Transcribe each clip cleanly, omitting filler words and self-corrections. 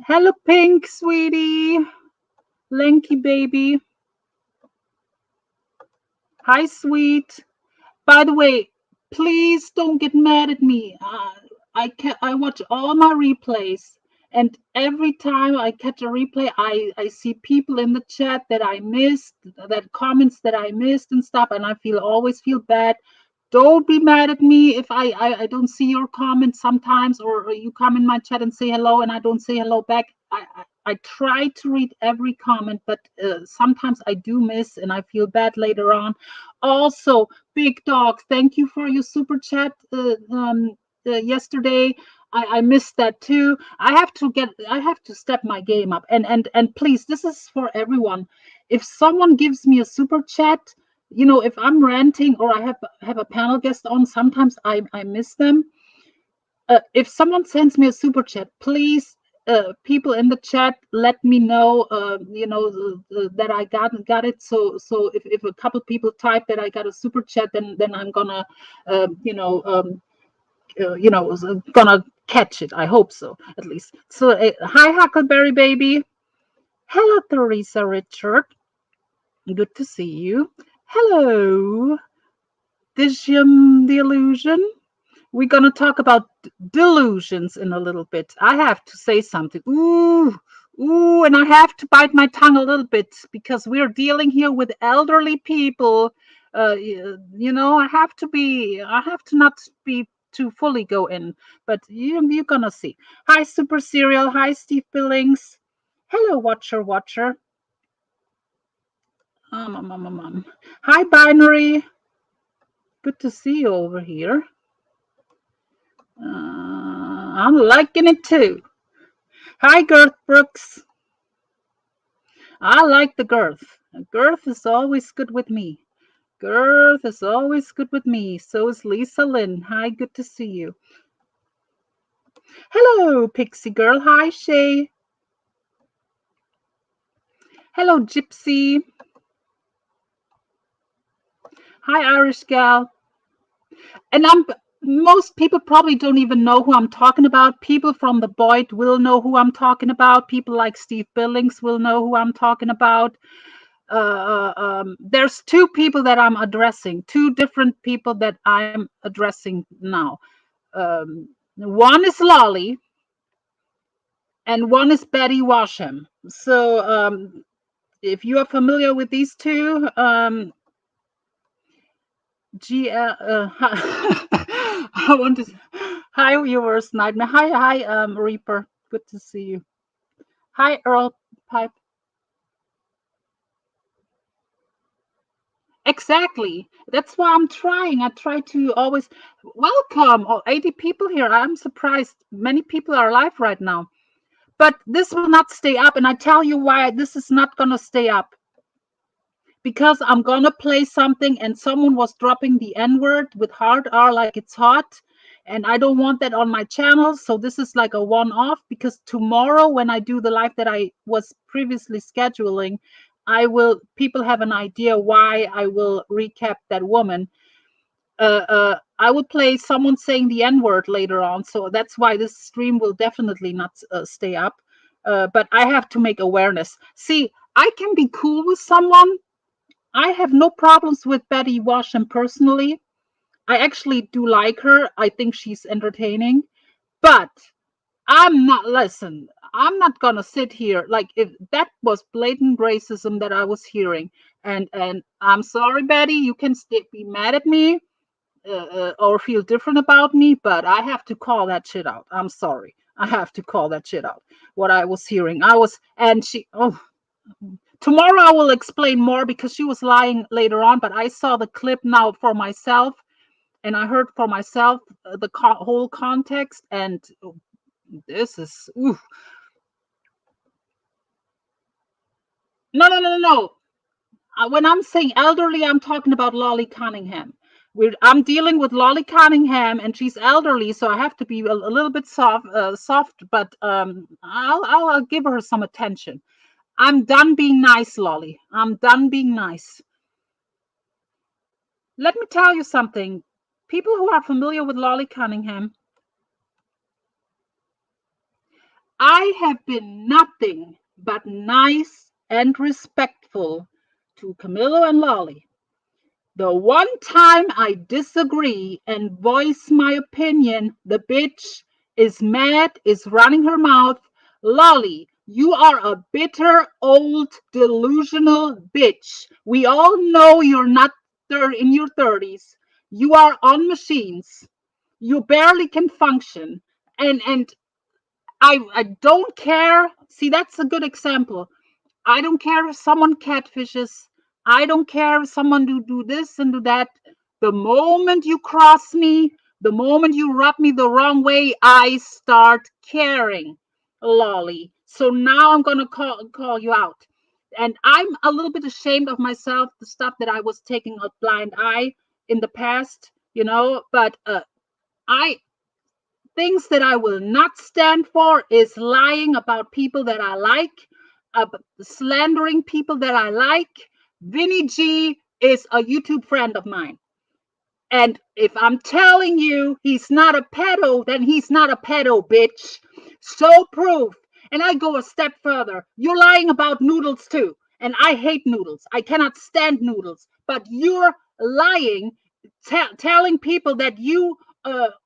Hello, Pink, sweetie. Lanky baby. Hi, sweet. By the way, please don't get mad at me. I watch all my replays, and every time I catch a replay, I see people in the chat that I missed, that comments that I missed and stuff, and I always feel bad. Don't be mad at me if I don't see your comment sometimes, or you come in my chat and say hello and I don't say hello back. I try to read every comment, but sometimes I do miss and I feel bad later on. Also, Big Dog, thank you for your super chat yesterday. I missed that too. I have to step my game up. And please, this is for everyone. If someone gives me a super chat, if I'm ranting or I have a panel guest on, sometimes I miss them. If someone sends me a super chat, please, people in the chat, let me know. That I got it. So if a couple people type that I got a super chat, then I'm gonna, gonna catch it. I hope so, at least. So hi, Huckleberry baby. Hello, Teresa Richard. Good to see you. Hello, the illusion. We're going to talk about delusions in a little bit. I have to say something. And I have to bite my tongue a little bit because we're dealing here with elderly people. I have to not be too fully go in, but you're going to see. Hi, Super Serial. Hi, Steve Billings. Hello, Watcher. Hi, Binary. Good to see you over here. I'm liking it too. Hi, Girth Brooks. I like the girth. Girth is always good with me. Girth is always good with me. So is Lisa Lynn. Hi, good to see you. Hello, Pixie Girl. Hi, Shay. Hello, Gypsy. Hi, Irish Gal. And most people probably don't even know who I'm talking about. People from the Boyt will know who I'm talking about. People like Steve Billings will know who I'm talking about. There's two people that I'm addressing, two different people that I'm addressing now. One is Lolly, and one is Betty Washam. So if you are familiar with these two, I want to. Hi, viewers, Nightmare. Hi, Reaper. Good to see you. Hi, Earl Pipe. Exactly. That's why I'm trying. I try to always welcome all 80 people here. I'm surprised many people are live right now. But this will not stay up. And I tell you why this is not going to stay up. Because I'm going to play something and someone was dropping the N-word with hard R like it's hot. And I don't want that on my channel. So this is like a one-off because tomorrow when I do the live that I was previously scheduling, people have an idea why I will recap that woman. I will play someone saying the N-word later on. So that's why this stream will definitely not stay up. But I have to make awareness. See, I can be cool with someone. I have no problems with Betty Washam personally. I actually do like her. I think she's entertaining. But I'm not gonna sit here like if that was blatant racism that I was hearing. And I'm sorry, Betty, you can be mad at me or feel different about me, but I have to call that shit out. I'm sorry. I have to call that shit out. What I was hearing. Tomorrow I will explain more because she was lying later on, but I saw the clip now for myself and I heard for myself the whole context, and this is oof. No. When I'm saying elderly, I'm talking about Lolly Cunningham. I'm dealing with Lolly Cunningham, and she's elderly, so I have to be a little bit soft. But I'll give her some attention. I'm done being nice, Lolly. I'm done being nice. Let me tell you something. People who are familiar with Lolly Cunningham, I have been nothing but nice and respectful to Camillo and Lolly. The one time I disagree and voice my opinion, the bitch is mad, is running her mouth. Lolly, you are a bitter, old, delusional bitch. We all know you're not in your 30s. You are on machines. You barely can function. And I don't care. See, that's a good example. I don't care if someone catfishes. I don't care if someone do this and do that. The moment you cross me, the moment you rub me the wrong way, I start caring, Lolly. So now I'm gonna call you out. And I'm a little bit ashamed of myself, the stuff that I was taking a blind eye in the past, but I things that I will not stand for is lying about people that I like, slandering people that I like. Vinny G is a YouTube friend of mine. And if I'm telling you he's not a pedo, then he's not a pedo, bitch. So proof. And I go a step further. You're lying about Noodles too. And I hate Noodles. I cannot stand Noodles. But you're lying, telling people that you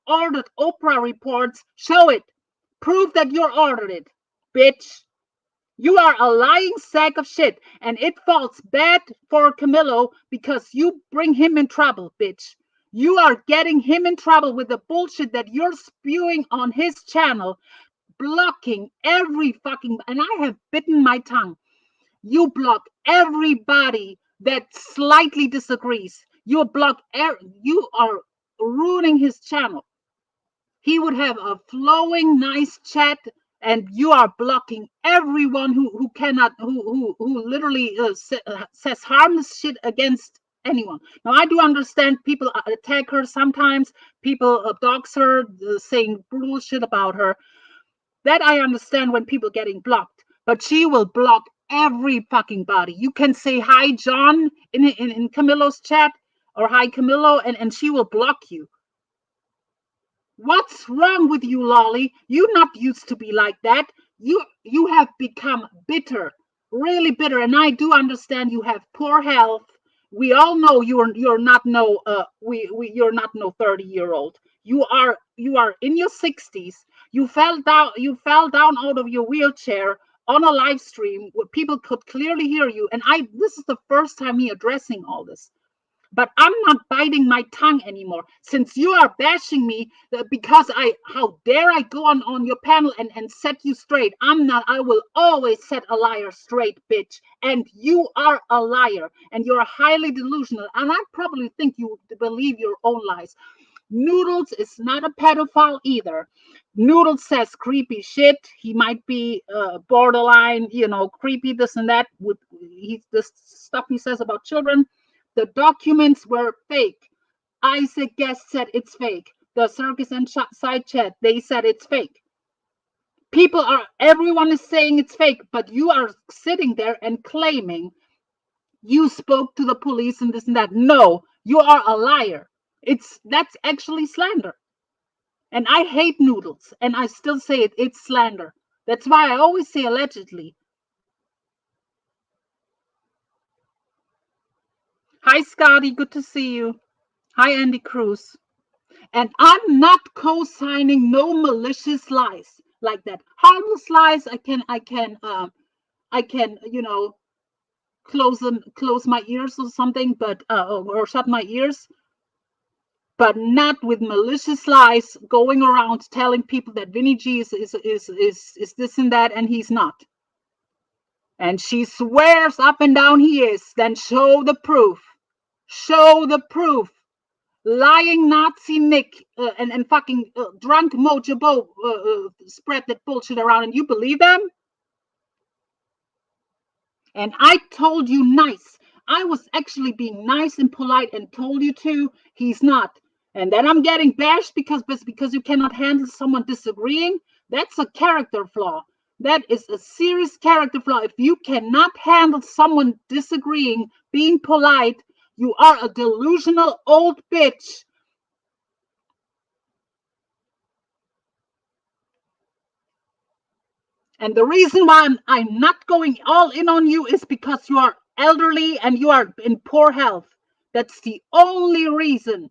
ordered Oprah reports. Show it. Prove that you ordered it, bitch. You are a lying sack of shit. And it falls bad for Camillo because you bring him in trouble, bitch. You are getting him in trouble with the bullshit that you're spewing on his channel, blocking every fucking. And I have bitten my tongue. You block everybody that slightly disagrees. You block. You are ruining his channel. He would have a flowing, nice chat, and you are blocking everyone who cannot, who literally says harmless shit against anyone. Now, I do understand people attack her sometimes, people dox her, saying brutal shit about her. That I understand when people getting blocked, but she will block every fucking body. You can say hi, John, in Camillo's chat, or hi, Camillo, and she will block you. What's wrong with you, Lolly? You not used to be like that. You have become bitter, really bitter. And I do understand you have poor health. We all know you're not no you're not no 30-year-old. You are in your 60s. You fell down out of your wheelchair on a live stream where people could clearly hear you. And this is the first time me addressing all this. But I'm not biting my tongue anymore since you are bashing me because how dare I go on your panel and set you straight. I will always set a liar straight, bitch. And you are a liar and you're highly delusional. And I probably think you believe your own lies. Noodles is not a pedophile either. Noodles says creepy shit. He might be borderline, creepy, this and that. With the stuff he says about children. The documents were fake. Isaac Guest said it's fake. The circus and side chat, they said it's fake. Everyone is saying it's fake, but you are sitting there and claiming you spoke to the police and this and that. No, you are a liar. That's actually slander. And I hate Noodles, and I still say it's slander. That's why I always say allegedly. Hi, Scotty. Good to see you. Hi, Andy Cruz. And I'm not co-signing no malicious lies like that. Harmless lies, I can, close my ears or something, but or shut my ears. But not with malicious lies going around telling people that Vinny G is this and that, and he's not. And she swears up and down he is. Then show the proof. Show the proof. Lying Nazi Nick and fucking drunk Mojo Bo spread that bullshit around, and you believe them? And I told you nice. I was actually being nice and polite and told you to. He's not. And then I'm getting bashed because you cannot handle someone disagreeing. That's a character flaw. That is a serious character flaw. If you cannot handle someone disagreeing, being polite, you are a delusional old bitch. And the reason why I'm not going all in on you is because you are elderly and you are in poor health. That's the only reason.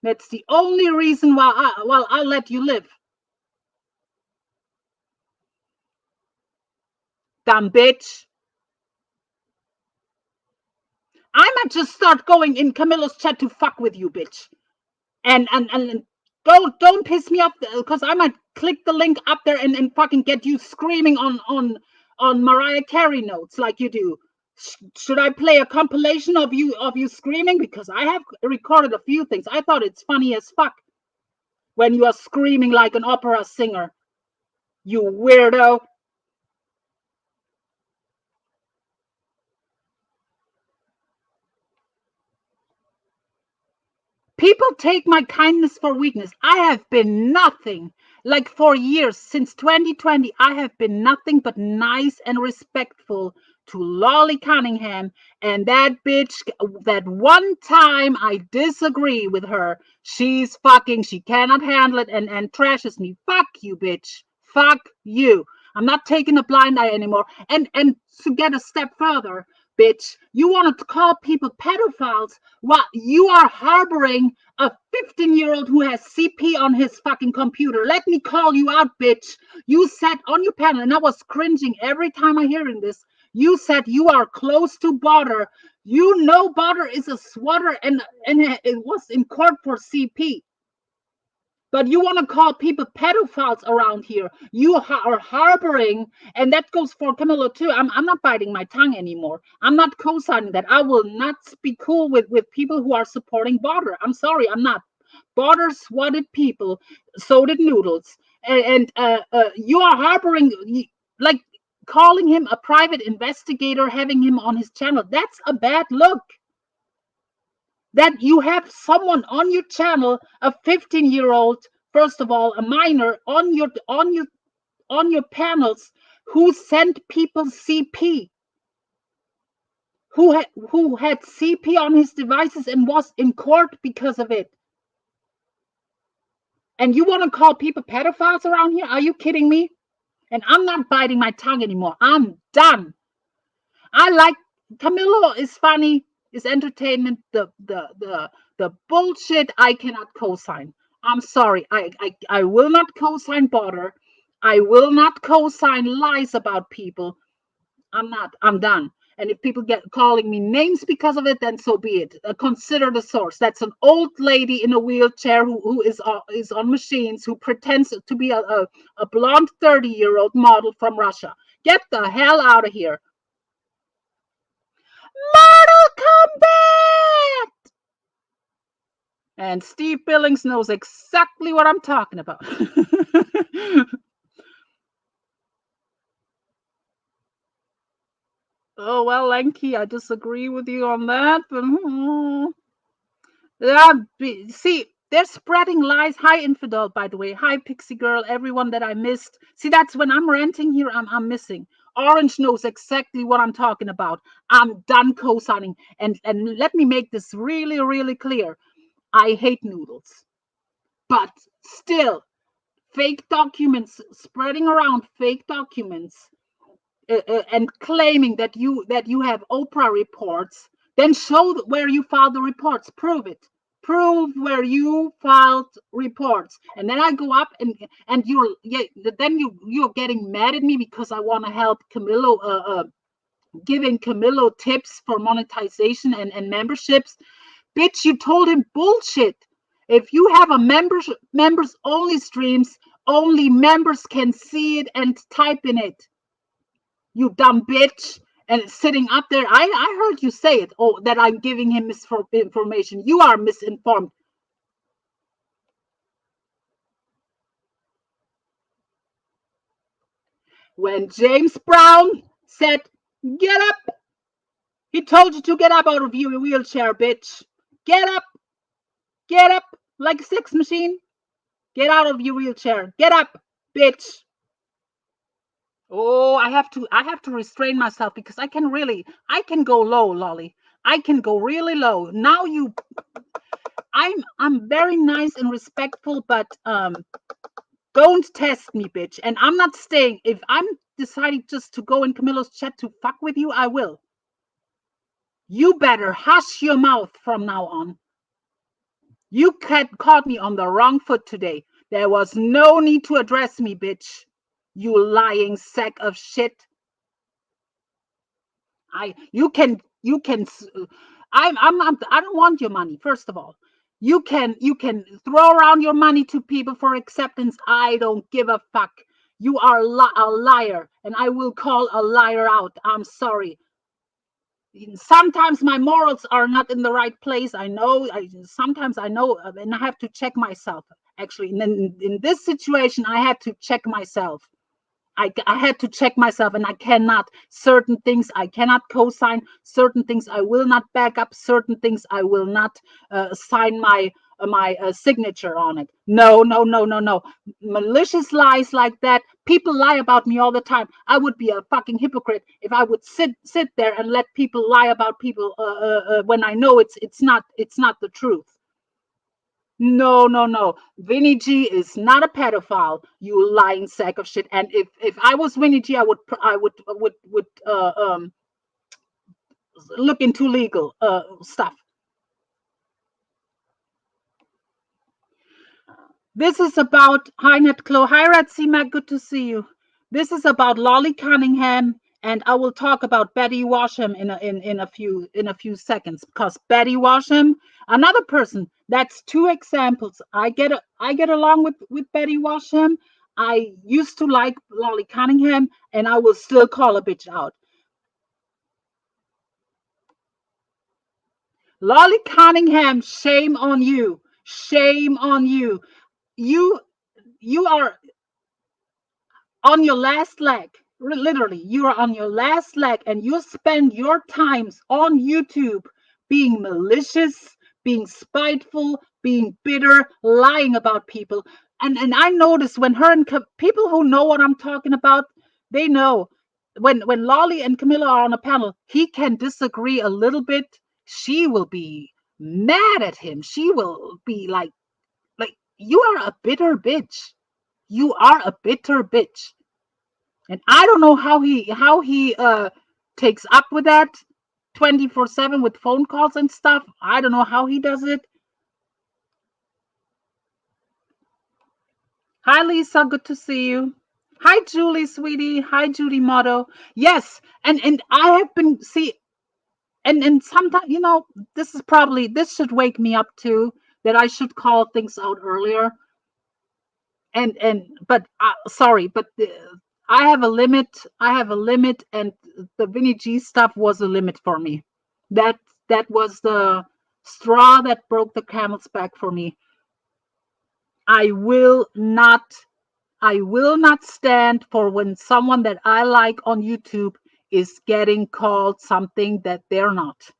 That's the only reason why I'll let you live. Dumb bitch. I might just start going in Camillo's chat to fuck with you, bitch. And don't piss me off because I might click the link up there and fucking get you screaming on Mariah Carey notes like you do. Should I play a compilation of you screaming? Because I have recorded a few things. I thought it's funny as fuck when you are screaming like an opera singer. You weirdo. People take my kindness for weakness. I have been nothing. Like for years, since 2020, I have been nothing but nice and respectful to Lolly Cunningham. And that bitch, that one time I disagree with her, she's fucking, she cannot handle it and trashes me. Fuck you, bitch. Fuck you. I'm not taking a blind eye anymore. And to get a step further, bitch, you wanted to call people pedophiles while you are harboring a 15-year-old who has CP on his fucking computer. Let me call you out, bitch. You said on your panel, and I was cringing every time I hearing this, you said you are close to Butter. You know Butter is a swatter and it was in court for CP. But you want to call people pedophiles around here. You are harboring, and that goes for Camillo too. I'm not biting my tongue anymore. I'm not co-signing that. I will not be cool with people who are supporting Border. I'm sorry, I'm not. Border swatted people, so did Noodles. And you are harboring, like calling him a private investigator, having him on his channel. That's a bad look. That you have someone on your channel, a 15-year-old, first of all, a minor on your panels who sent people CP, who had CP on his devices and was in court because of it. And you want to call people pedophiles around here? Are you kidding me? And I'm not biting my tongue anymore. I'm done. I like Camillo is funny, is entertainment. The bullshit I cannot co-sign. I'm sorry. I will not co-sign Border. I will not co-sign lies about people. I'm not. I'm done. And if people get calling me names because of it, then so be it. Consider the source. That's an old lady in a wheelchair who is on machines, who pretends to be a blonde 30-year-old model from Russia. Get the hell out of here. Mortal Kombat! And Steve Billings knows exactly what I'm talking about. Oh, well, Lanky, I disagree with you on that. But see, they're spreading lies. Hi, Infidel, by the way. Hi, Pixie Girl, everyone that I missed. See, that's when I'm ranting here, I'm missing. Orange knows exactly what I'm talking about. I'm done co-signing. And let me make this really, really clear. I hate Noodles. But still, fake documents, spreading around fake documents and claiming that you have Oprah reports, then show where you filed the reports. Prove it. Prove where you filed reports. And then I go up and you're getting mad at me because I want to help Camillo, giving Camillo tips for monetization and memberships. Bitch, you told him bullshit. If you have a members only streams, only members can see it and type in it. You dumb bitch. And it's sitting up there. I heard you say it. Oh, that I'm giving him misinformation. You are misinformed. When James Brown said, get up, he told you to get up out of your wheelchair, bitch. Get up. Get up like a sex machine. Get out of your wheelchair. Get up, bitch. Oh, I have to restrain myself because I can go low, Lolly. I can go really low. Now I'm very nice and respectful, but Don't test me, bitch. And I'm not staying. If I'm deciding just to go in Camillo's chat to fuck with you, I will. You better hush your mouth from now on. You caught me on the wrong foot today. There was no need to address me, bitch. You lying sack of shit. You can I don't want your money. First of all, you can throw around your money to people for acceptance. I don't give a fuck. You are a liar, and I will call a liar out. I'm sorry. Sometimes my morals are not in the right place. I know. Sometimes I know, and I have to check myself. Actually, in this situation, I had to check myself. I had to check myself, and I cannot. Certain things I cannot co-sign. Certain things I will not back up. Certain things I will not sign my signature on it. No, no, no, no, no. Malicious lies like that. People lie about me all the time. I would be a fucking hypocrite if I would sit there and let people lie about people when I know it's not the truth. No, no, no. Vinny G is not a pedophile, you lying sack of shit. And if I was Vinny G, I would look into legal stuff. This is about hi Netclo. Hi Ratsima, good to see you. This is about Lolly Cunningham, and I will talk about Betty Washam in a few seconds, because Betty Washam, another person. That's two examples. I get along with Betty Washam. I used to like Lolly Cunningham, and I will still call a bitch out. Lolly Cunningham, shame on you. Shame on you. You you are on your last leg. Literally, you are on your last leg, and you spend your times on YouTube being malicious, being spiteful, being bitter, lying about people. And I notice when her and people who know what I'm talking about, they know when Lolly and Camillo are on a panel, he can disagree a little bit. She will be mad at him. She will be like you are a bitter bitch. You are a bitter bitch. And I don't know how he takes up with that 24/7 with phone calls and stuff. I don't know how he does it. Hi Lisa, good to see you. Hi Julie, sweetie. Hi Judy Motto. Yes, and I have been and sometimes this should wake me up too, that I should call things out earlier. And but sorry, but I have a limit. I have a limit, and the Vinny G stuff was a limit for me. That that was the straw that broke the camel's back for me. I will not. I will not stand for when someone that I like on YouTube is getting called something that they're not.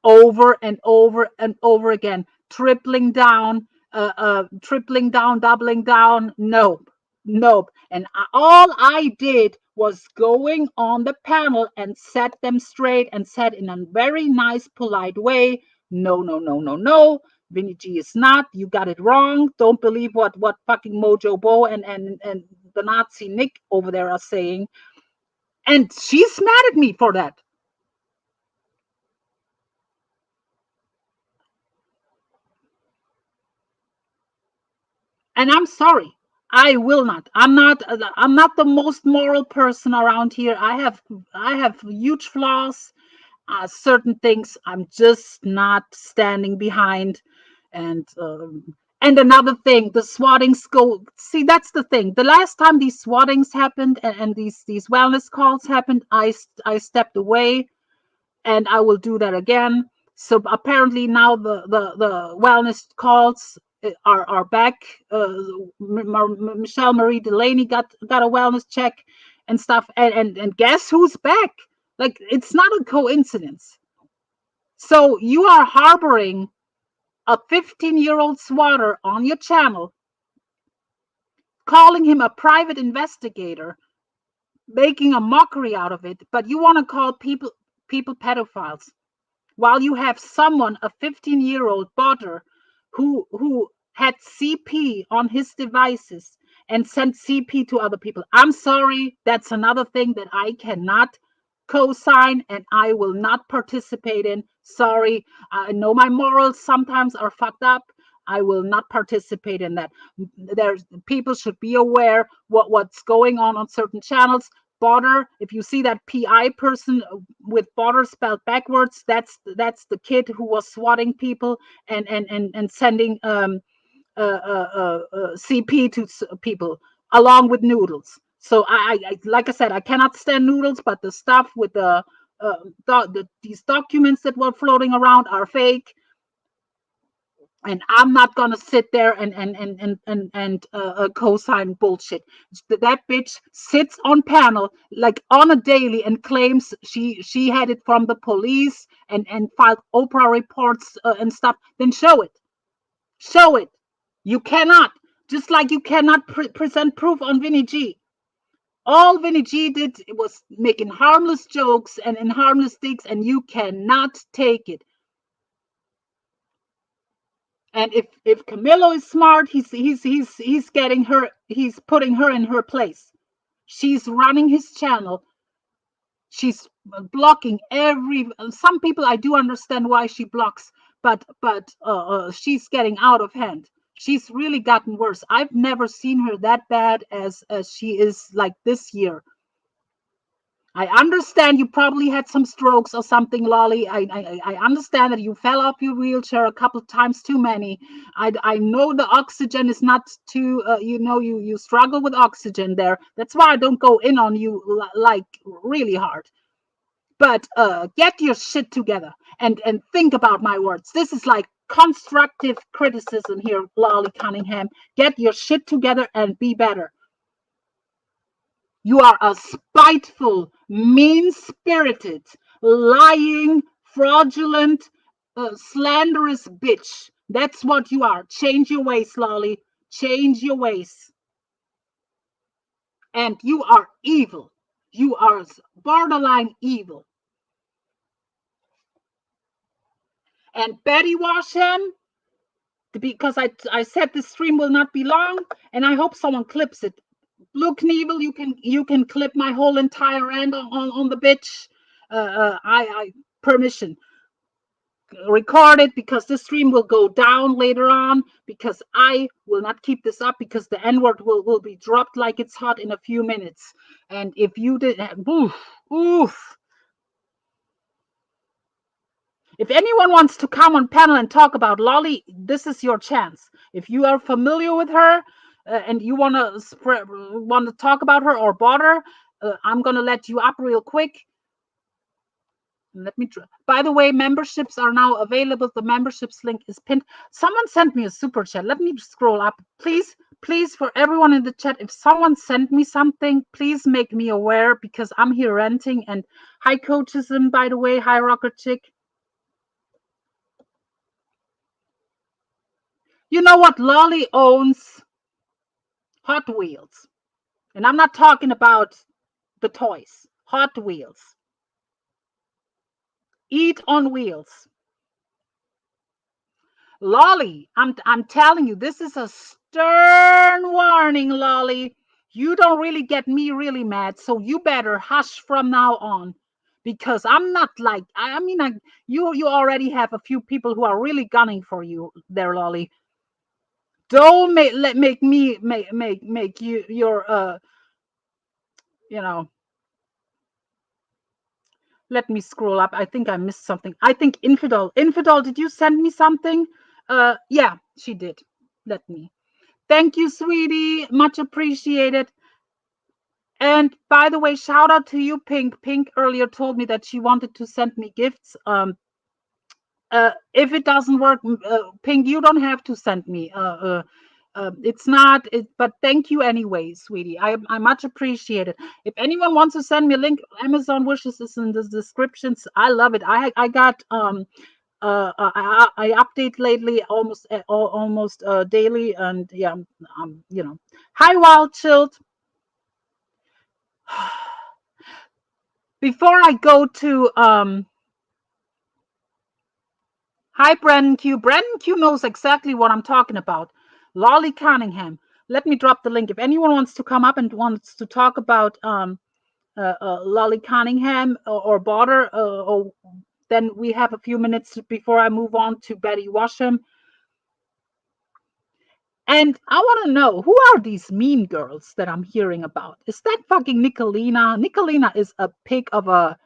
Over and over and over again, tripling down, doubling down. Nope, nope. And all I did was going on the panel and set them straight and said in a very nice, polite way, no, no, no, no, no. Vinny G is not. You got it wrong. Don't believe what fucking Mojo Bo and the Nazi Nick over there are saying. And she's mad at me for that. And I'm sorry, I will not. I'm not the most moral person around here. I have huge flaws. Certain things I'm just not standing behind. And um, and another thing, the swattings go. See, that's the thing. The last time these swattings happened, and these wellness calls happened, I stepped away, and I will do that again. So apparently now the wellness calls are back. Michelle Marie Delaney got a wellness check and stuff, and guess who's back? Like, it's not a coincidence. So you are harboring a 15-year-old swatter on your channel, calling him a private investigator, making a mockery out of it, but you want to call people pedophiles, while you have someone, a 15-year-old daughter, who had CP on his devices, and send CP to other people. I'm sorry. That's another thing that I cannot co-sign and I will not participate in. Sorry. I know my morals sometimes are fucked up. I will not participate in that. There's people should be aware what's going on certain channels. Border, if you see that PI person with border spelled backwards, that's the kid who was swatting people and sending CP to people along with Noodles. So I like I said, I cannot stand Noodles, but the stuff with these documents that were floating around are fake, and I'm not gonna sit there and co-sign bullshit. That bitch sits on panel like on a daily and claims she had it from the police and filed Oprah reports and stuff. Then show it. Show it. You cannot. Just like you cannot present proof on Vinny G. All Vinny G did was making harmless jokes and harmless things, and you cannot take it. And if Camillo is smart, he's getting her. He's putting her in her place. She's running his channel. She's blocking every. Some people I do understand why she blocks, but she's getting out of hand. She's really gotten worse. I've never seen her that bad as she is like this year. I understand you probably had some strokes or something, Lolly. I understand that you fell off your wheelchair a couple of times too many. I know the oxygen is not too, you struggle with oxygen there. That's why I don't go in on you like really hard. But get your shit together and think about my words. This is like constructive criticism here, Lolly Cunningham. Get your shit together and be better. You are a spiteful, mean-spirited, lying, fraudulent, slanderous bitch. That's what you are. Change your ways, Lolly. Change your ways. And you are evil. You are borderline evil. And Betty Washam, because I said the stream will not be long, and I hope someone clips it. Blue Knievel, you can clip my whole entire rant on the bitch. I permission. Record it because this stream will go down later on because I will not keep this up because the N-word will be dropped like it's hot in a few minutes. And if you did, oof. If anyone wants to come on panel and talk about Lolly, this is your chance. If you are familiar with her and you want to talk about her or bought her, I'm gonna let you up real quick. Let me try. By the way, memberships are now available. The memberships link is pinned. Someone sent me a super chat. Let me scroll up. Please, for everyone in the chat, if someone sent me something, please make me aware because I'm here ranting. And hi, Coachism, by the way. Hi, Rocker Chick. You know what? Lolly owns Hot Wheels. And I'm not talking about the toys. Hot Wheels. Eat on wheels. Lolly, I'm telling you, this is a stern warning, Lolly. You don't really get me really mad, so you better hush from now on. Because I'm not like you already have a few people who are really gunning for you there, Lolly. Don't make you your let me scroll up. I think I missed something. I think Infidel, did you send me something? Yeah, she did. Let me. Thank you, sweetie. Much appreciated. And by the way, shout out to you, Pink. Pink earlier told me that she wanted to send me gifts. If it doesn't work, Pink, you don't have to send me. It's not, but thank you anyway, sweetie. I much appreciate it. If anyone wants to send me a link, Amazon wishes is in the descriptions. I love it. I got I update lately almost daily, and yeah, Hi, Wild Chilled. Before I go to hi, Brennan Q. Brennan Q knows exactly what I'm talking about. Lolly Cunningham. let me drop the link. If anyone wants to come up and wants to talk about Lolly Cunningham or Border, or then we have a few minutes before I move on to Betty Washam. And I want to know, who are these mean girls that I'm hearing about? Is that fucking Nickalina? Nickalina is a pig of a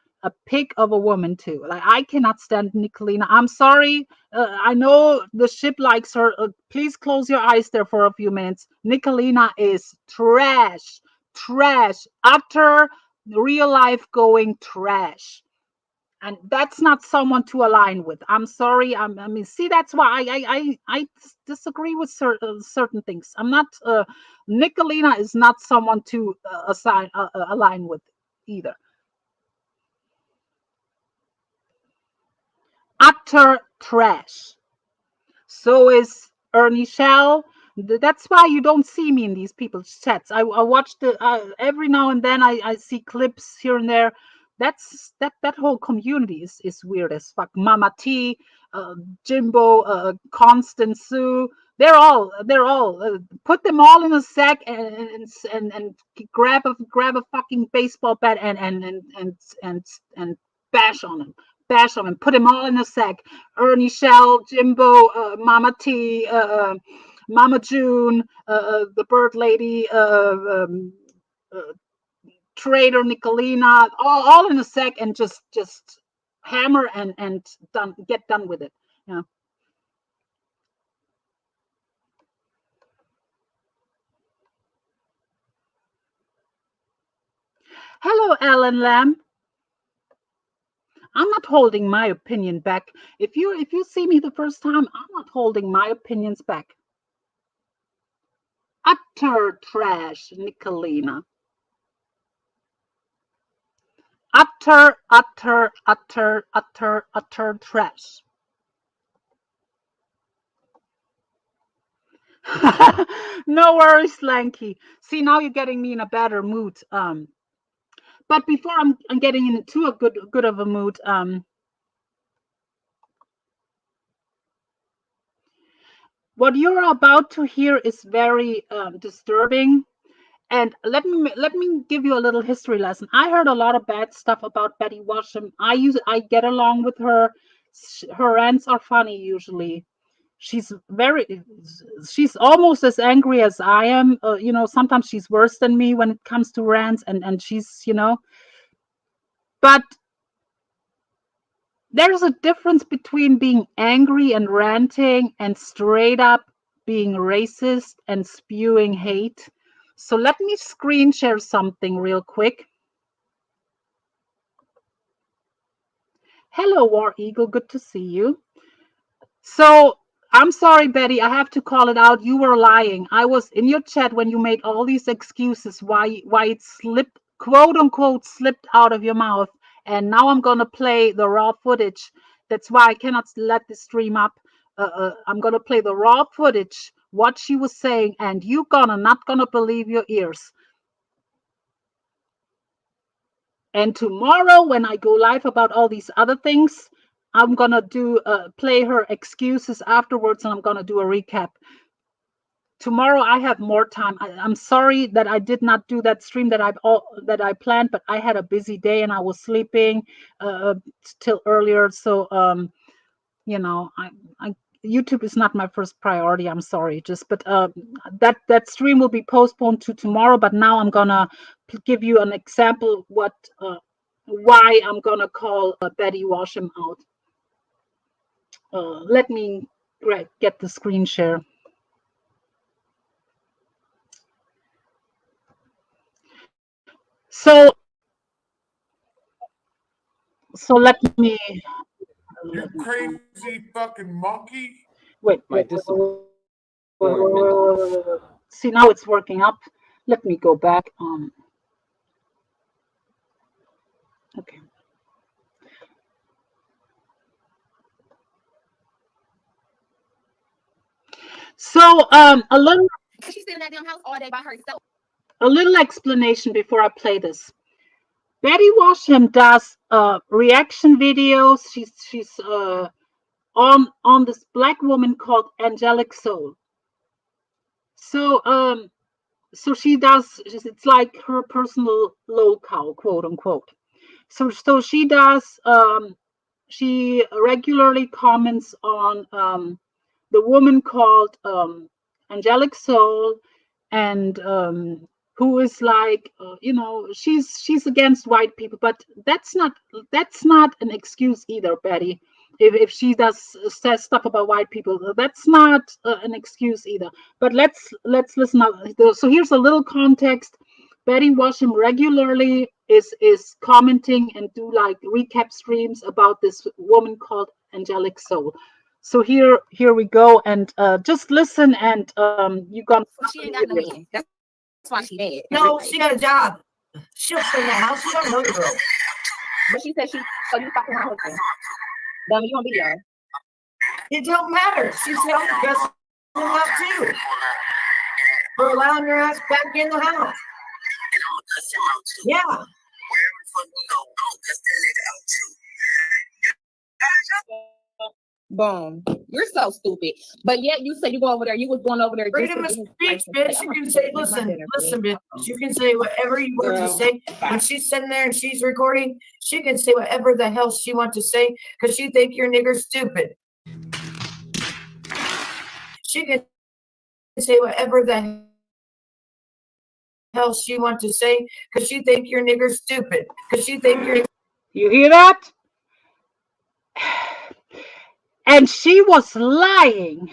woman too. Like, I cannot stand Nickalina. I'm sorry. I know the ship likes her. Please close your eyes there for a few minutes. Nickalina is trash, utter real life going trash. And that's not someone to align with. I'm sorry. I mean, see, that's why I disagree with certain things. I'm not. Nicolina is not someone to align with either. Utter trash. So is Ernie Shell. That's why you don't see me in these people's chats. I watch the every now and then I see clips here and there. That whole community is weird as fuck. Mama T, Jimbo, Constance Sue. They're all put them all in a sack and grab a fucking baseball bat and bash on them. Bash them and put them all in a sack. Ernie Shell, Jimbo, Mama T, Mama June, the bird lady, Trader Nicolina, all in a sec, and just hammer and get done with it. Yeah. Hello, Alan Lamb. I'm not holding my opinion back. If you see me the first time, I'm not holding my opinions back. Utter trash, Nicolina. Utter trash. No worries, Lanky. See, now you're getting me in a better mood. But before I'm getting into a good of a mood, what you're about to hear is very disturbing. And let me give you a little history lesson. I heard a lot of bad stuff about Betty Washam. I get along with her. Her rants are funny usually. She's almost as angry as I am. Sometimes she's worse than me when it comes to rants, and she's, but there's a difference between being angry and ranting and straight up being racist and spewing hate. So let me screen share something real quick. Hello, War Eagle. Good to see you. So I'm sorry, Betty. I have to call it out. You were lying. I was in your chat when you made all these excuses why it slipped, quote unquote, slipped out of your mouth. And now I'm gonna play the raw footage. That's why I cannot let the stream up. I'm gonna play the raw footage, what she was saying, and you not gonna believe your ears. And tomorrow, when I go live about all these other things, I'm gonna play her excuses afterwards, and I'm gonna do a recap. Tomorrow I have more time. I'm sorry that I did not do that stream that I planned, but I had a busy day and I was sleeping till earlier. So YouTube is not my first priority. I'm sorry, but that stream will be postponed to tomorrow. But now I'm gonna give you an example why I'm gonna call Betty Washam out. Let me get the screen share. So let me. You crazy fucking monkey! Wait. See, now it's working up. Let me go back. Okay. So a little. She's sitting in that damn house all day by herself. A little explanation before I play this. Betty Washam does reaction videos. She's on this black woman called Angelic Soul. So she does. It's like her personal locale, quote unquote. So she does. She regularly comments on the woman called Angelic Soul, and who is like, she's against white people, but that's not an excuse either, Betty. If she says stuff about white people, that's not an excuse either. But let's listen up. So here's a little context. Betty Washam regularly is commenting and do like recap streams about this woman called Angelic Soul. So here we go, and just listen, and you gonna. She ain't got no man. That's why she mad. No, she got a job. She'll clean the house. She don't know the girl. But she said so you fucking my husband. Then you won't be there. It don't matter. She's helping us out too. For allowing her ass back in the house. Yeah. Boom. You're so stupid. But yet you say you go over there. You was going over there. Freedom of speech, bitch. You can say, listen, bitch. You can say whatever you want to say. When she's sitting there and she's recording, she can say whatever the hell she wants to say because she think your nigger stupid. She can say whatever the hell she wants to say because she think your nigger stupid. Because she think you're. You hear that? And she was lying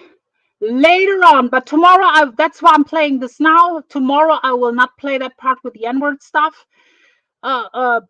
later on, but tomorrow, that's why I'm playing this now. Tomorrow I will not play that part with the N-word stuff. Does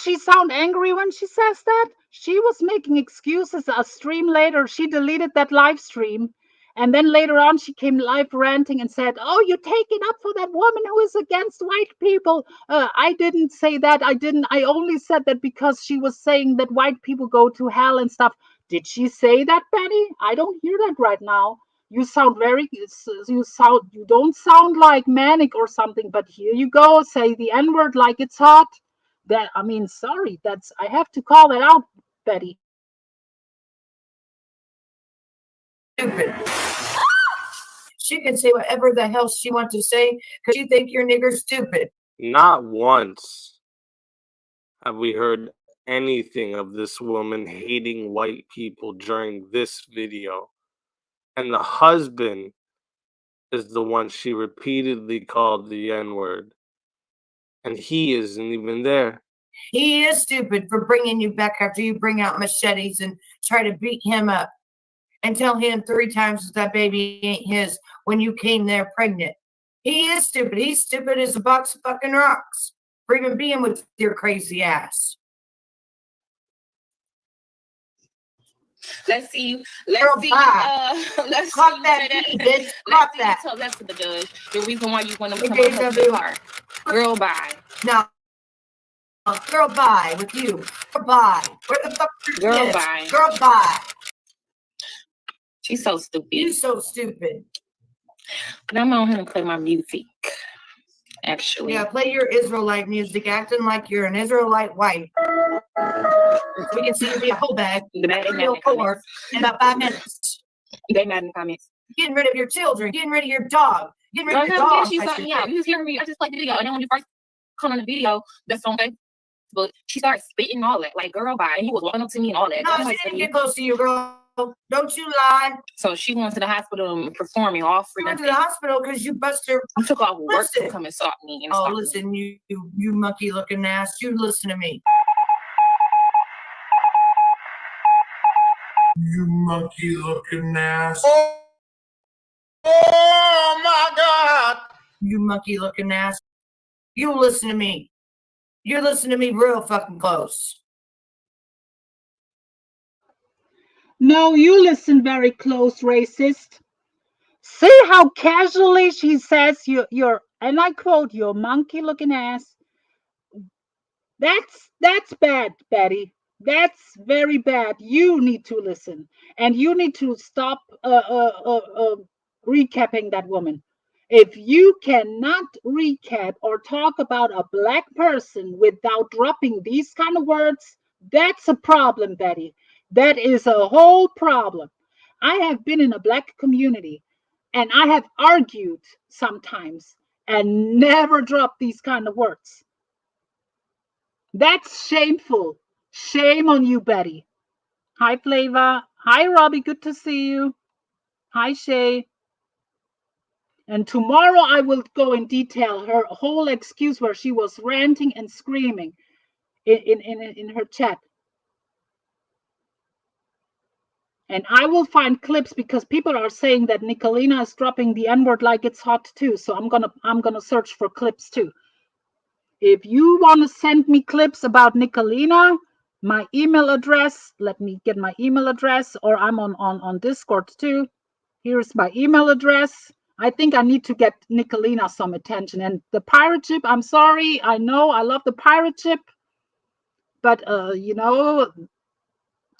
she sound angry when she says that? She was making excuses. A stream later, she deleted that live stream. And then later on, she came live ranting and said, oh, you take it up for that woman who is against white people. I didn't say that. I only said that because she was saying that white people go to hell and stuff. Did she say that, Betty? I don't hear that right now. You sound you don't sound like manic or something, but here you go. Say the N-word like it's hot. Sorry, I have to call that out, Betty. Stupid. She can say whatever the hell she wants to say because she think your nigger stupid. Not once have we heard anything of this woman hating white people during this video. And the husband is the one she repeatedly called the N-word. And he isn't even there. He is stupid for bringing you back after you bring out machetes and try to beat him up and tell him 3 times that baby ain't his when you came there pregnant. He is stupid. He's stupid as a box of fucking rocks for even being with your crazy ass. Let's see. Clock that, bitch. Clock that. So that's the judge. The reason why you want to come up to the car. Girl, bye. No. Girl, bye with you. Girl, bye. Where the fuck is your Girl, kids? bye. Girl, bye. She's so stupid. You so stupid. But I'm on here to play my music. Actually. Yeah, play your Israelite music, acting like you're an Israelite wife. We can see you be a whole bag. Real poor in about 5 minutes. They mad in the comments. Getting rid of your children, getting rid of your dog, getting rid of your dog. She's like, yeah, you was hearing me. I just played the video. And then when you first come on the video, that's on Facebook, she started spitting all that. Like, girl, bye. And he was walking up to me and all that. No, she didn't get close to you, girl. Don't you lie. So she went to the hospital performing all free. She went to the hospital because you bust her. I took off work to come and stop me. Oh, listen, you monkey looking ass. You listen to me. You monkey looking ass. Oh my God. You monkey looking ass. You listen to me. You're listening to me real fucking close. No, you listen very close, racist. See how casually she says you're, and I quote, your monkey looking ass. That's bad, Betty. That's very bad. You need to listen, and you need to stop recapping that woman. If you cannot recap or talk about a black person without dropping these kind of words, that's a problem, Betty. That is a whole problem. I have been in a black community, And I have argued sometimes and never dropped these kind of words. That's shameful. Shame on you, Betty. Hi, Flava. Hi, Robbie. Good to see you. Hi, Shay. And tomorrow I will go in detail her whole excuse where she was ranting and screaming in her chat. And I will find clips because people are saying that Nickalina is dropping the N-word like it's hot too. So I'm gonna search for clips too. If you want to send me clips about Nickalina, my email address, let me get my email address, or I'm on Discord too. Here's my email address. I think I need to get Nickalina some attention. And the pirate ship, I'm sorry. I know I love the pirate ship. But, you know,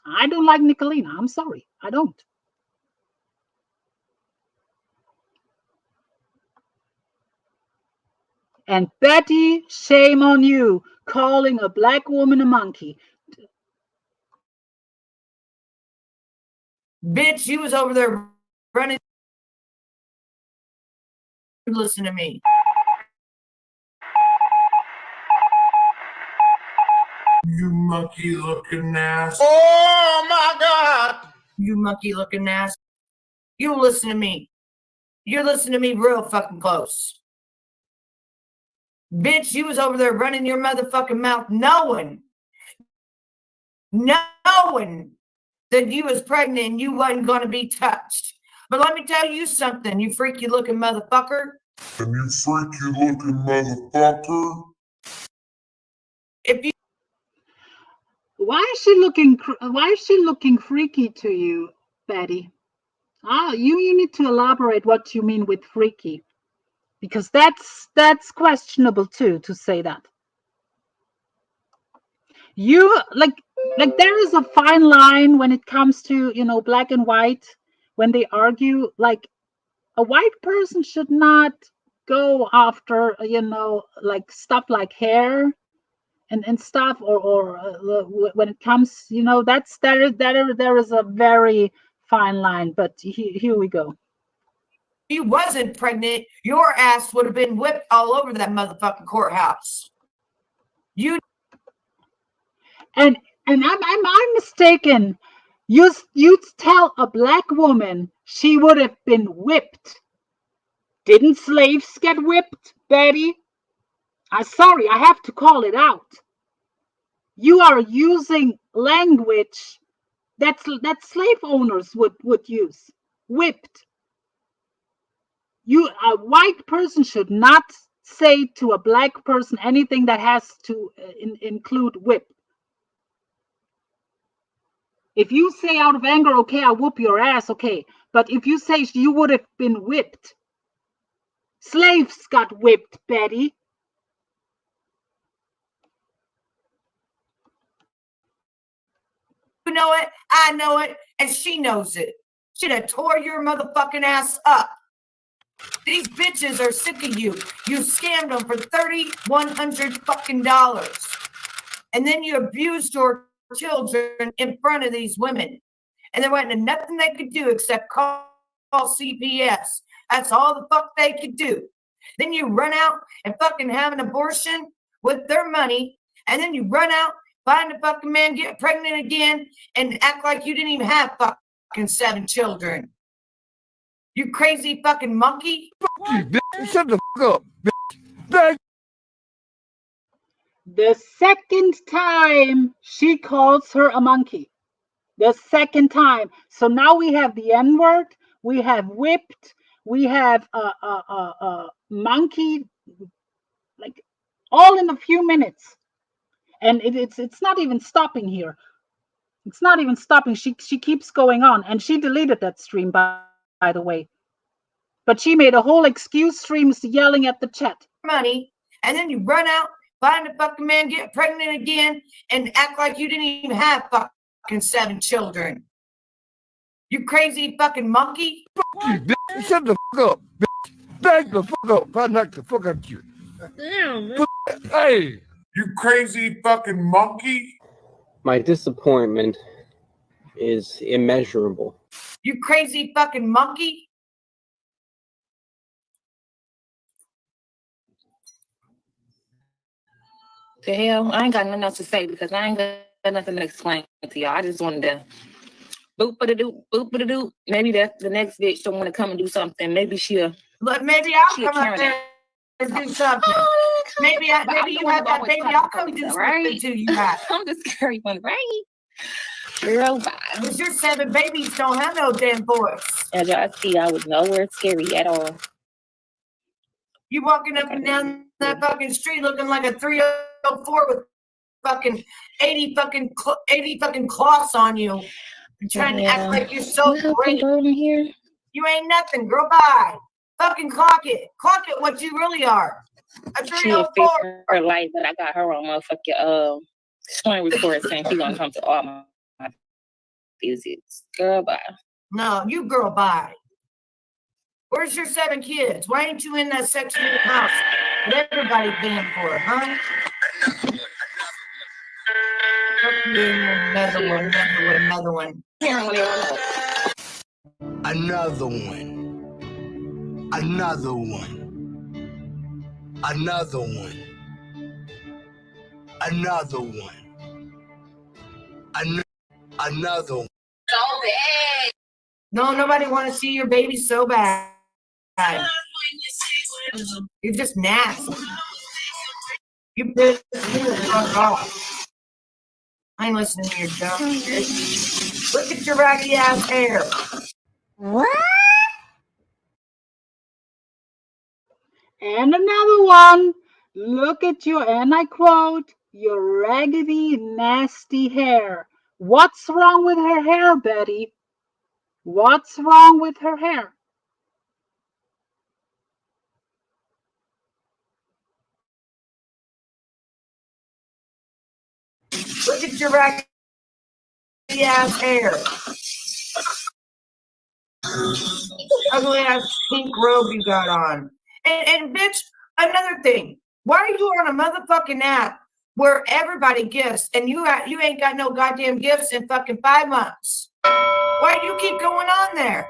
I don't like Nickalina. I'm sorry. I don't. And Betty, shame on you, calling a black woman a monkey. Bitch, you was over there running. Listen to me. You monkey looking ass. Oh my God. You monkey looking ass. You listen to me. You're listening to me real fucking close. Bitch, you was over there running your motherfucking mouth knowing that you was pregnant and you wasn't going to be touched. But let me tell you something, you freaky looking motherfucker. And you freaky looking motherfucker. If you Why is she looking freaky to you, Betty? You need to elaborate what you mean with freaky, because that's questionable too, to say that. You like there is a fine line when it comes to, you know, black and white when they argue. Like a white person should not go after, you know, like stuff like hair and stuff, or when it comes, you know, there is a very fine line. But here we go. you wasn't pregnant, your ass would have been whipped all over that motherfucking courthouse. You And I'm mistaken. You tell a black woman she would have been whipped. Didn't slaves get whipped, Betty? I'm sorry, I have to call it out. You are using language that slave owners would use. Whipped. A white person should not say to a black person anything that has to include whip. If you say out of anger, okay, I'll whoop your ass, okay. But if you say you would have been whipped, slaves got whipped, Betty. You know it, I know it, and she knows it. She'd have tore your motherfucking ass up. These bitches are sick of you. You scammed them for $3,100 fucking dollars. And then you abused your children in front of these women. And there wasn't nothing they could do except call CPS. That's all the fuck they could do. Then you run out and fucking have an abortion with their money. And then you run out, find a fucking man, get pregnant again, and act like you didn't even have fucking 7 children. You crazy fucking monkey. Bitch, shut the fuck up, bitch. The second time she calls her a monkey. The second time. So now we have the N-word, we have whipped, we have a monkey, like all in a few minutes. And it's not even stopping here. It's not even stopping. She keeps going on, and she deleted that stream by the way. But she made a whole excuse stream yelling at the chat. Money, and then you run out, find a fucking man, get pregnant again, and act like you didn't even have fucking 7 children. You crazy fucking monkey. Bitch, shut the fuck up, bitch. Back the fuck up. If I knock the fuck out of you. Damn, man. Hey. You crazy fucking monkey. My disappointment is immeasurable. You crazy fucking monkey. The hell? I ain't got nothing else to say because I ain't got nothing to explain to y'all. I just wanted to boop-a-da-doo. Maybe that's the next bitch don't want to come and do something. Maybe But maybe I'll come up there and do something. Maybe you have that baby. I'll come do something to you guys. I'm the scary one, right? Girl, bye. Because your 7 babies don't have no damn voice. As y'all see, I was nowhere scary at all. You walking up and down that fucking street looking like a 304 with fucking 80 fucking cloths on you. You're trying to act like you're so great. Here? You ain't nothing, girl. Bye. Fucking clock it. Clock it what you really are. A She a 304. her life, but I got her on motherfucking screen record saying she gonna come to all my visits. Girl, bye. No, you girl, bye. Where's your 7 kids? Why ain't you in that section of the house that everybody's paying for, huh? Another one. Another one. Another one. Another one. Another one. Another one. So bad. No, nobody want to see your baby so bad. You're just nasty. You pissed me the fuck off. I ain't listening to your dumb shit. Look at your raggedy ass hair. What? And another one. Look at your, and I quote, your raggedy, nasty hair. What's wrong with her hair, Betty? What's wrong with her hair? Look at your raggedy ass hair. Ugly ass pink robe you got on. And bitch, another thing. Why are you on a motherfucking app where everybody gifts and you ain't got no goddamn gifts in fucking 5 months? Why do you keep going on there?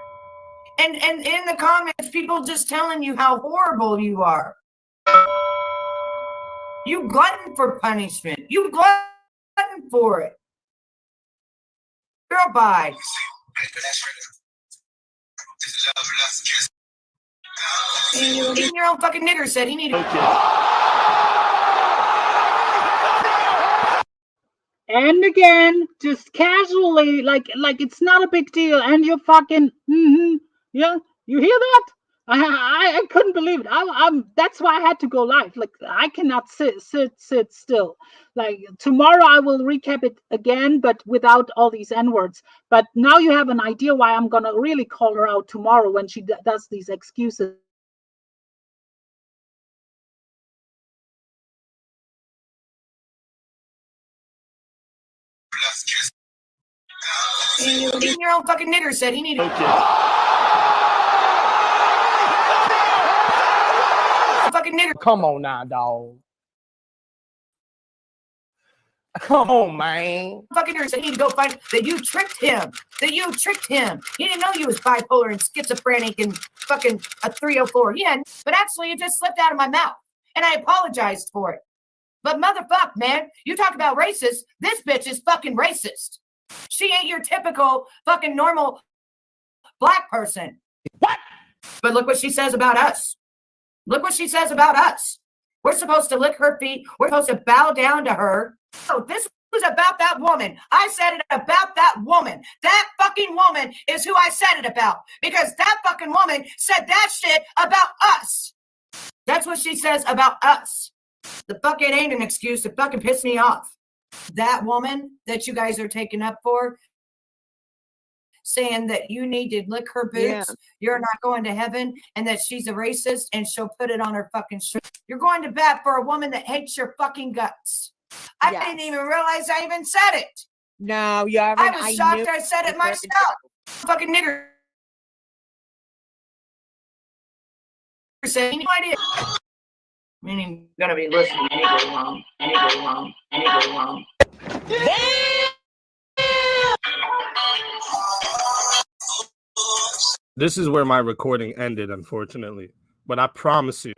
And in the comments, people just telling you how horrible you are. You glutton for punishment. You glutton for it. Girl, bye. Even your own fucking nigger said he needed. And again, just casually, like it's not a big deal. And you're fucking, yeah, you hear that? I couldn't believe it. I'm that's why I had to go live. Like I cannot sit still. Like tomorrow I will recap it again, but without all these N-words. But now you have an idea why I'm gonna really call her out tomorrow when she does these excuses. Even your own fucking nigger said he needed. Fucking nigger. Come on now, dog. Come on, man. Fucking nigger said he need to go find that you tricked him. That you tricked him. He didn't know you was bipolar and schizophrenic and fucking a 304. He hadn't. But actually, it just slipped out of my mouth, and I apologized for it. But motherfuck, man, you talk about racist. This bitch is fucking racist. She ain't your typical fucking normal black person. What? But look what she says about us. Look what she says about us. We're supposed to lick her feet. We're supposed to bow down to her. So this was about that woman. I said it about that woman. That fucking woman is who I said it about. Because that fucking woman said that shit about us. That's what she says about us. The fucking ain't an excuse to fucking piss me off. That woman that you guys are taking up for, saying that you need to lick her boots, you're not going to heaven, and that she's a racist and she'll put it on her fucking shirt. You're going to bat for a woman that hates your fucking guts. I didn't even realize I even said it. No, you haven't. I was shocked I said it myself. Fucking nigger. Saying, no idea. Meaning, gonna be listening. Anyway, mom. This is where my recording ended, unfortunately. But I promise you,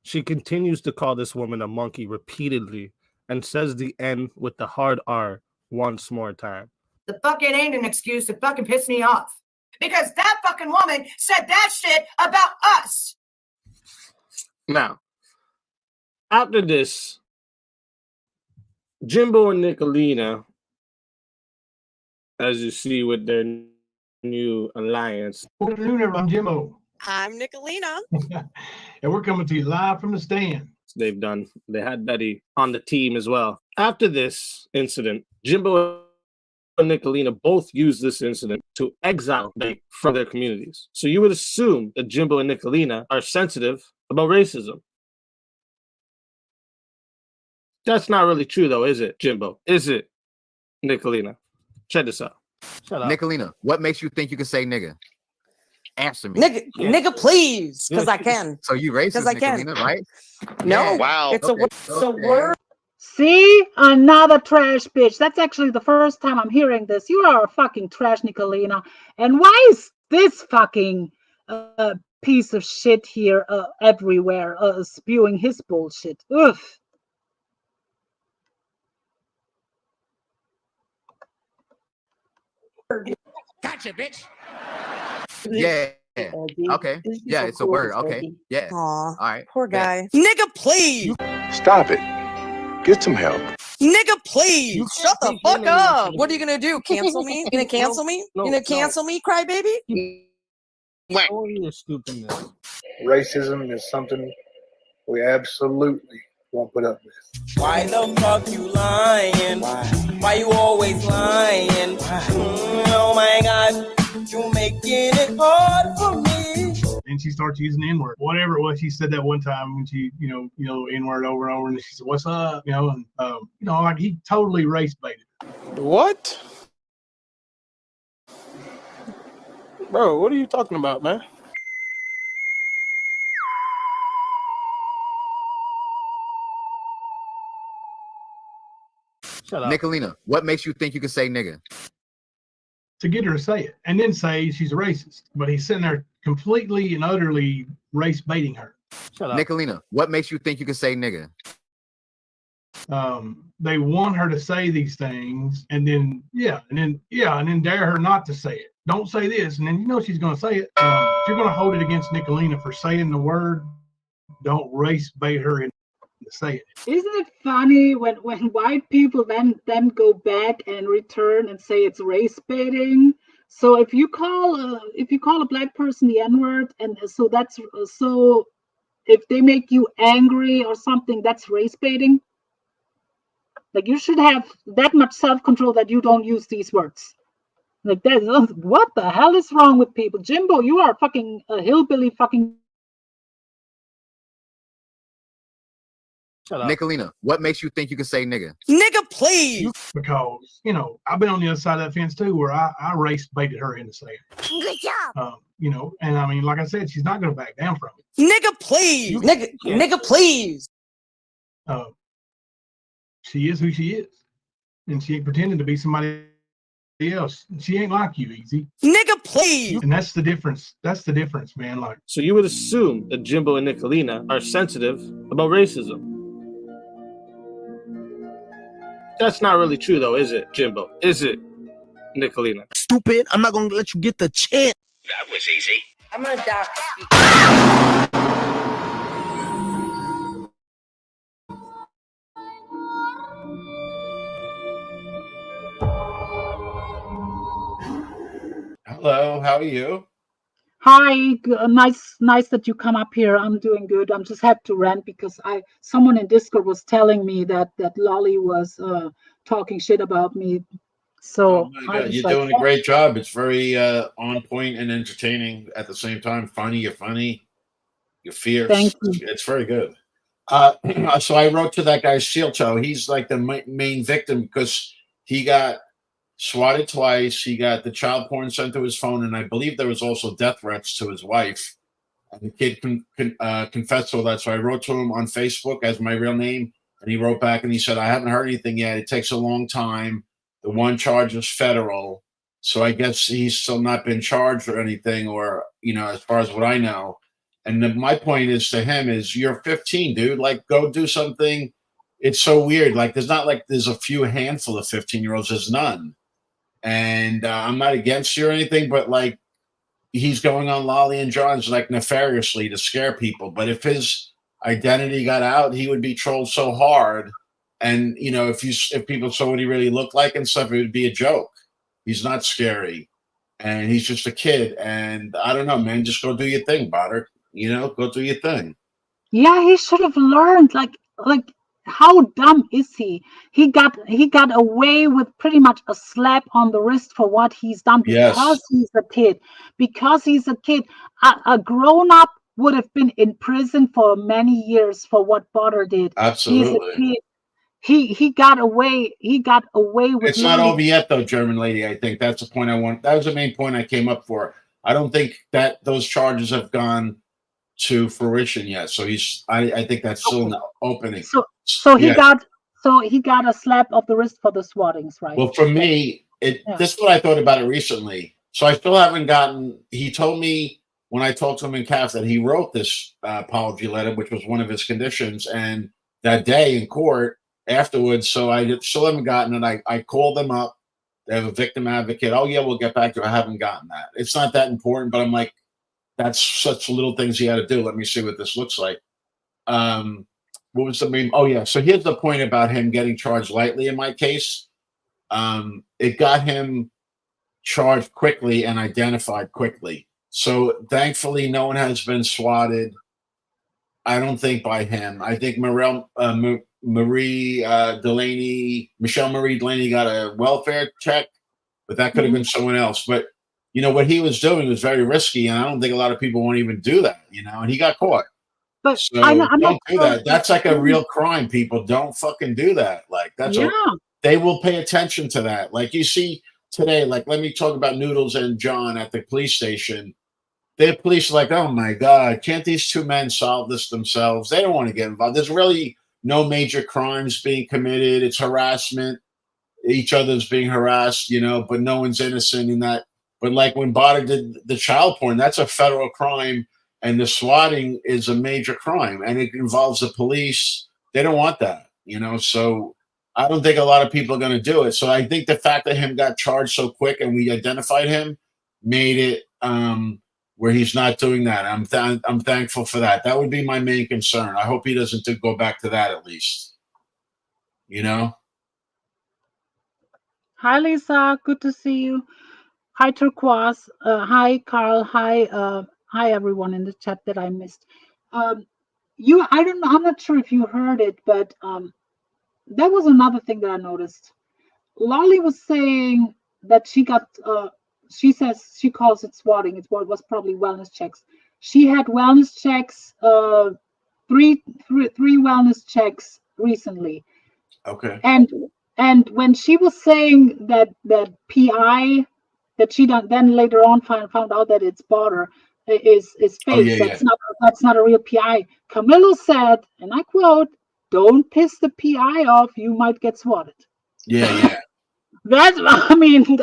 she continues to call this woman a monkey repeatedly and says the N with the hard R once more time. The fucking ain't an excuse to fucking piss me off. Because that fucking woman said that shit about us. Now, after this, Jimbo and Nickalina, as you see with their new alliance. Good afternoon, everyone. I'm Jimbo. I'm Nickalina. And we're coming to you live from the stand. They've done. They had Betty on the team as well. After this incident, Jimbo and Nickalina both used this incident to exile them from their communities. So you would assume that Jimbo and Nickalina are sensitive about racism. That's not really true, though, is it, Jimbo? Is it, Nickalina? Check this out. Shut up. Nickalina, what makes you think you can say nigga? Answer me. Nigga, nigga, please, because I can. So you racist, I can. Nickalina, right? No, Yeah. wow. It's Okay. a word. See? Another trash bitch. That's actually the first time I'm hearing this. You are a fucking trash, Nikalina. And why is this fucking piece of shit here everywhere spewing his bullshit? Ugh. Gotcha, bitch. Yeah. Okay. Yeah, it's a word. Okay. Yeah. Aw, All right. poor guy. Nigga, please. Stop it. Get some help. Nigga, please. You Shut the can't fuck keep up. yelling. What are you gonna do? Cancel me? You gonna cancel me? No, You gonna cancel me, crybaby? Oh, you're stupidness. Racism is something we absolutely won't put up with. Why the fuck you lying? Why you always lying? Oh my god, you making it hard for me. And she starts using the N-word. Whatever it was, she said that one time when she, N-word over and over, and she said, "What's up?" And like he totally race baited. What? Bro, what are you talking about, man? Shut up. Nickalina, what makes you think you can say nigga? To get her to say it, and then say she's a racist. But he's sitting there completely and utterly race baiting her. Shut up. Nickalina, what makes you think you can say nigga? They want her to say these things, and then dare her not to say it. Don't say this, and then she's going to say it. If you're going to hold it against Nickalina for saying the word, don't race bait her into say it. Isn't it funny when white people then go back and return and say it's race baiting? So if you call a black person the N-word, and so if they make you angry or something, that's race baiting. Like, you should have that much self-control that you don't use these words. Like, what the hell is wrong with people? Jimbo, you are fucking a hillbilly fucking. Shut up. Nickalina, what makes you think you can say nigga? Nigga, please. Because, I've been on the other side of that fence too, where I race baited her into saying it. Good job. And I mean, like I said, she's not going to back down from it. Nigga, please. Nigga, please. She is who she is, and she ain't pretending to be somebody else. She ain't like you, Easy. Nigga, please. And that's the difference. That's the difference, man. Like, So you would assume that Jimbo and Nickalina are sensitive about racism. That's not really true, though, is it, Jimbo? Is it, Nickalina? Stupid. I'm not gonna let you get the chance. That was easy. I'm gonna dock. Hello, how are you? Hi, nice that you come up here. I'm doing good. I'm just had to rant because someone in Discord was telling me that Lolly was talking shit about me. So You're doing a great job. It's very on point and entertaining at the same time. Funny, you're funny. You're fierce. Thank you. It's very good. So I wrote to that guy Steel Toe. He's like the main victim because he got swatted twice. He got the child porn sent to his phone, and I believe there was also death threats to his wife. And the kid confessed to all that. So I wrote to him on Facebook as my real name, and he wrote back and he said, "I haven't heard anything yet. It takes a long time. The one charge is federal, so I guess he's still not been charged or anything, or as far as what I know." And my point is to him is, you're 15, dude. Like, go do something. it's so weird. Like, there's not like there's a few handful of 15-year-olds. There's none. And I'm not against you or anything, but like, he's going on Lolly and John's like nefariously to scare people. But if his identity got out, he would be trolled so hard. And you know, if people saw what he really looked like and stuff, it would be a joke. He's not scary, and he's just a kid. And I don't know, man. Just go do your thing, Botter. You know, go do your thing. Yeah, he should have learned. Like how dumb is he? He got away with pretty much a slap on the wrist for what he's done because Yes. he's a kid. Because he's a kid, a grown up would have been in prison for many years for what Potter did. He's a Absolutely. kid. He got away. He got away with. It's not literally- over yet, though, German lady. I think that's the point I want. That was the main point I came up for. I don't think that those charges have gone to fruition yet. So I think that's still in the opening. So he Yeah. got a slap of the wrist for the swattings, right? Well, for me, this is what I thought about it recently. So I still haven't gotten. He told me when I talked to him in CAF that he wrote this apology letter, which was one of his conditions, and that day in court afterwards. So I still haven't gotten it. I called them up. They have a victim advocate. Oh yeah, we'll get back to it. I haven't gotten that. It's not that important, but I'm like, that's such little things he had to do. Let me see what this looks like. What was the main? Oh yeah. So here's the point about him getting charged lightly in my case. It got him charged quickly and identified quickly. So thankfully, no one has been swatted. I don't think by him. I think Michelle Marie Delaney got a welfare check, but that could have been someone else. But you know what he was doing was very risky, and I don't think a lot of people won't even do that. You know, and he got caught. But So I'm don't not do that. That's like a real crime. People don't fucking do that. Like that's they will pay attention to that. Like you see today, like let me talk about Noodles and John at the police station. The police are like, oh my God, can't these two men solve this themselves? They don't want to get involved. There's really no major crimes being committed. It's harassment. Each other's being harassed, you know, but no one's innocent in that. But like when Botter did the child porn, that's a federal crime. And the swatting is a major crime. And it involves the police. They don't want that, you know. So I don't think a lot of people are going to do it. So I think the fact that him got charged so quick and we identified him made it where he's not doing that. I'm thankful for that. That would be my main concern. I hope he doesn't go back to that at least. You know? Hi, Lisa. Good to see you. Hi, Turquoise. Hi, Carl. Hi, everyone in the chat that I missed. I don't know. I'm not sure if you heard it, but that was another thing that I noticed. Lolly was saying that she got. She says she calls it swatting. It was probably wellness checks. She had wellness checks. Three wellness checks recently. Okay. And when she was saying that PI that she then later on found out that it's Potter is fake. That's not a real PI. Camillo said, and I quote, "Don't piss the PI off. You might get swatted." Yeah. That's, I mean, he'd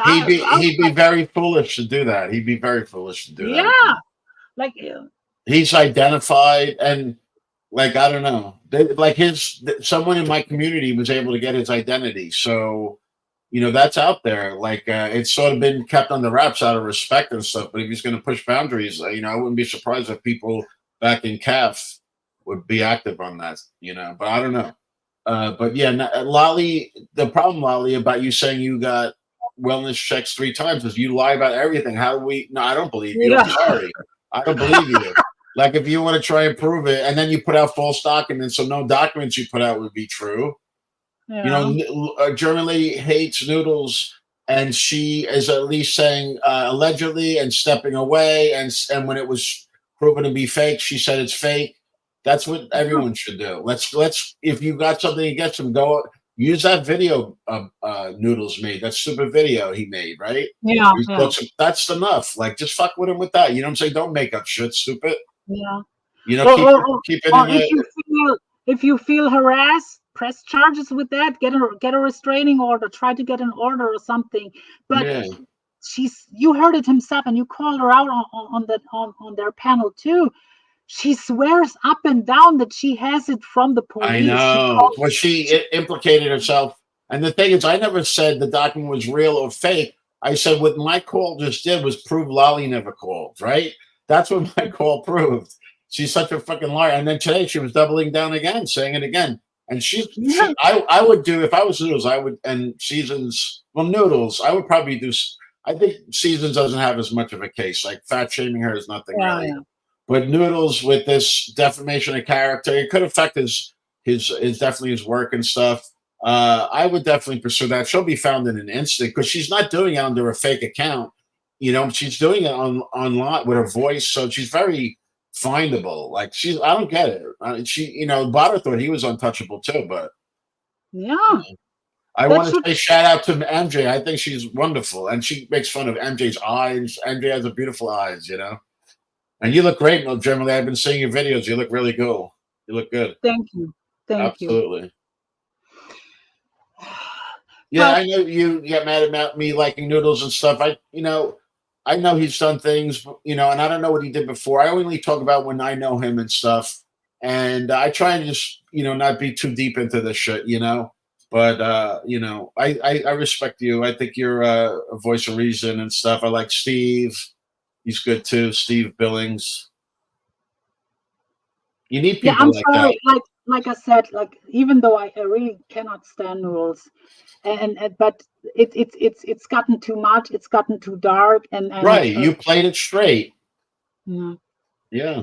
be very foolish to do that. He'd be very foolish to do that. Yeah, like he's identified, and like I don't know, like someone in my community was able to get his identity. So, you know, that's out there. Like it's sort of been kept on the wraps out of respect and stuff. But if he's going to push boundaries, you know, I wouldn't be surprised if people back in CAF would be active on that. You know, but I don't know. But yeah, Lolly, the problem, Lolly, about you saying you got wellness checks 3 times is you lie about everything. How do we? No, I don't believe you. I'm sorry. I don't believe you. Like if you want to try and prove it, and then you put out false documents, so no documents you put out would be true. Yeah. You know, German lady hates Noodles, and she is at least saying allegedly and stepping away, and when it was proven to be fake, she said it's fake. That's what everyone should do. Let's if you got something against him, go use that video Noodles made. That stupid video he made, right? Yeah. That's enough. Like just fuck with him with that. You know what I'm saying? Don't make up shit, stupid. Yeah. You know, keep it in if you feel harassed, press charges with that. Get a restraining order. Try to get an order or something. But you heard it himself, and you called her out on their panel too. She swears up and down that she has it from the police. I know. Well, she implicated herself. And the thing is, I never said the document was real or fake. I said what my call just did was prove Lolly never called, right? That's what my call proved. She's such a fucking liar. And then today she was doubling down again, saying it again. And I would do, if I was Noodles, I would, and Seasons, well, Noodles, I would probably do, I think Seasons doesn't have as much of a case. Like fat shaming her is nothing really. Yeah. But Noodles with this defamation of character, it could affect his definitely his work and stuff. I would definitely pursue that. She'll be found in an instant because she's not doing it under a fake account. You know, she's doing it online with her voice, so she's very findable. Like I don't get it. Botter thought he was untouchable too, but yeah. I want to say shout out to MJ. I think she's wonderful, and she makes fun of MJ's eyes. MJ has a beautiful eyes, you know. And you look great, generally. I've been seeing your videos. You look really cool. You look good. Thank you. Thank you. Absolutely. Yeah, I know you get mad about me liking Noodles and stuff. I know he's done things, and I don't know what he did before. I only talk about when I know him and stuff. And I try and just, not be too deep into this shit, But, I respect you. I think you're a voice of reason and stuff. I like Steve. He's good too. Steve Billings. You need people I'm like sorry. that. Like I said, even though I really cannot stand Noodles, but it's gotten too much. It's gotten too dark. And right, you played it straight. Yeah. Yeah.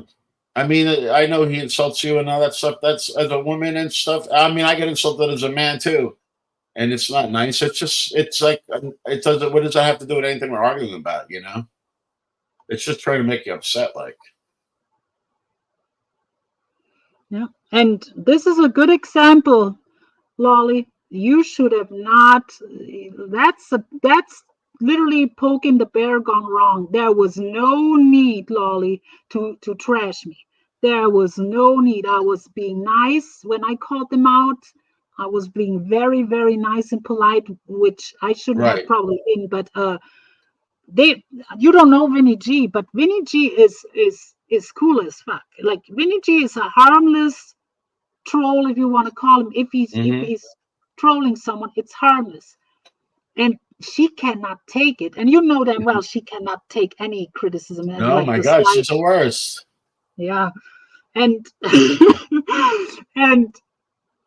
I mean, I know he insults you and all that stuff. That's as a woman and stuff. I mean, I get insulted as a man too, and it's not nice. It's like it doesn't. What does that have to do with anything we're arguing about? It's just trying to make you upset, like. Yeah, and this is a good example, Lolly. You should have not. That's literally poking the bear gone wrong. There was no need, Lolly, to trash me. There was no need. I was being nice when I called them out. I was being very, very nice and polite, which I shouldn't have probably been. But you don't know Vinny G, but Vinny G is cool as fuck. Like Vinny G is a harmless troll, if you want to call him. If he's trolling someone, it's harmless, and she cannot take it. And you know damn well she cannot take any criticism. And oh my God, she's the worst. Yeah, and and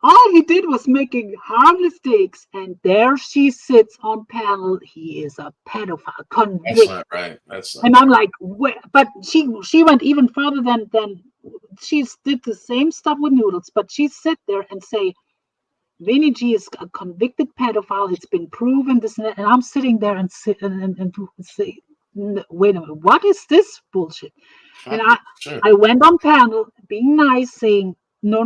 all he did was making harmless takes, and there she sits on panel. He is a pedophile, convicted. That's not right. That's not and I'm like, but she went even further than she did the same stuff with Noodles. But she sit there and say, Vinny G is a convicted pedophile. It's been proven this and that. And I'm sitting there and say, wait a minute, what is this bullshit? And I went on panel being nice, saying, no,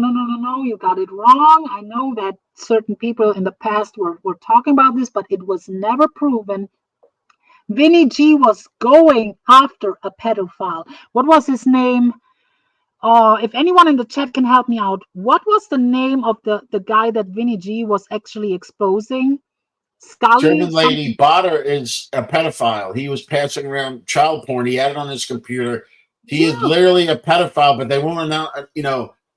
you got it wrong. I know that certain people in the past were talking about this, but it was never proven. Vinny G was going after a pedophile. What was his name? If anyone in the chat can help me out, what was the name of the guy that Vinny G was actually exposing? Scully? German lady Botter is a pedophile. He was passing around child porn. He had it on his computer. He is literally a pedophile, but they won't announce,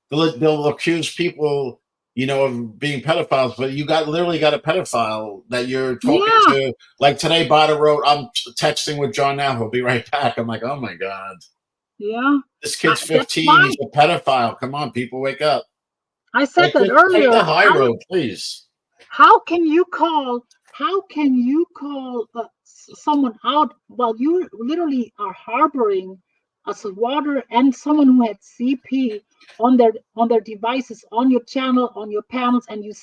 they'll accuse people, of being pedophiles, but you literally got a pedophile that you're talking to. Like today, Botter wrote, I'm texting with John now. He'll be right back. I'm like, oh my God. Yeah. This kid's 15. He's a pedophile. Come on, people, wake up. I said that earlier. Take the high road, please. How can you call someone out while you literally are harboring a water and someone who had CP on their devices, on your channel, on your panels, and you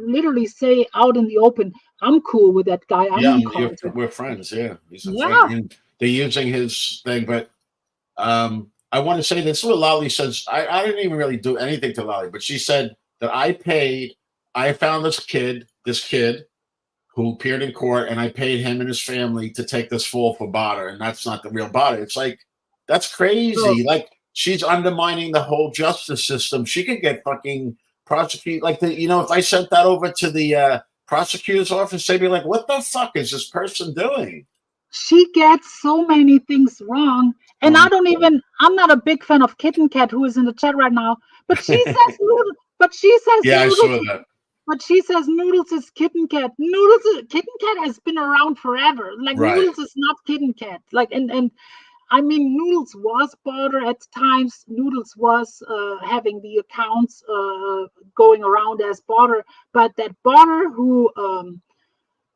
literally say out in the open, I'm cool with that guy. We're friends. Yeah, he's a friend. They're using his thing, but I want to say this is what Lolly says. I didn't even really do anything to Lolly, but she said that I found this kid who appeared in court, and I paid him and his family to take this fall for Botter, and that's not the real Botter. It's like, that's crazy. Like, she's undermining the whole justice system. She could get fucking prosecuted. Like, if I sent that over to the prosecutor's office, they'd be like, what the fuck is this person doing? She gets so many things wrong, And I'm not a big fan of Kitten Cat, who is in the chat right now, but she says Noodles, Yeah, I saw that. but she says Noodles is Kitten Cat. Kitten Cat has been around forever. Like Right. Noodles is not Kitten Cat. Like, and I mean, Noodles was border at times. Noodles was having the accounts going around as border, but that border who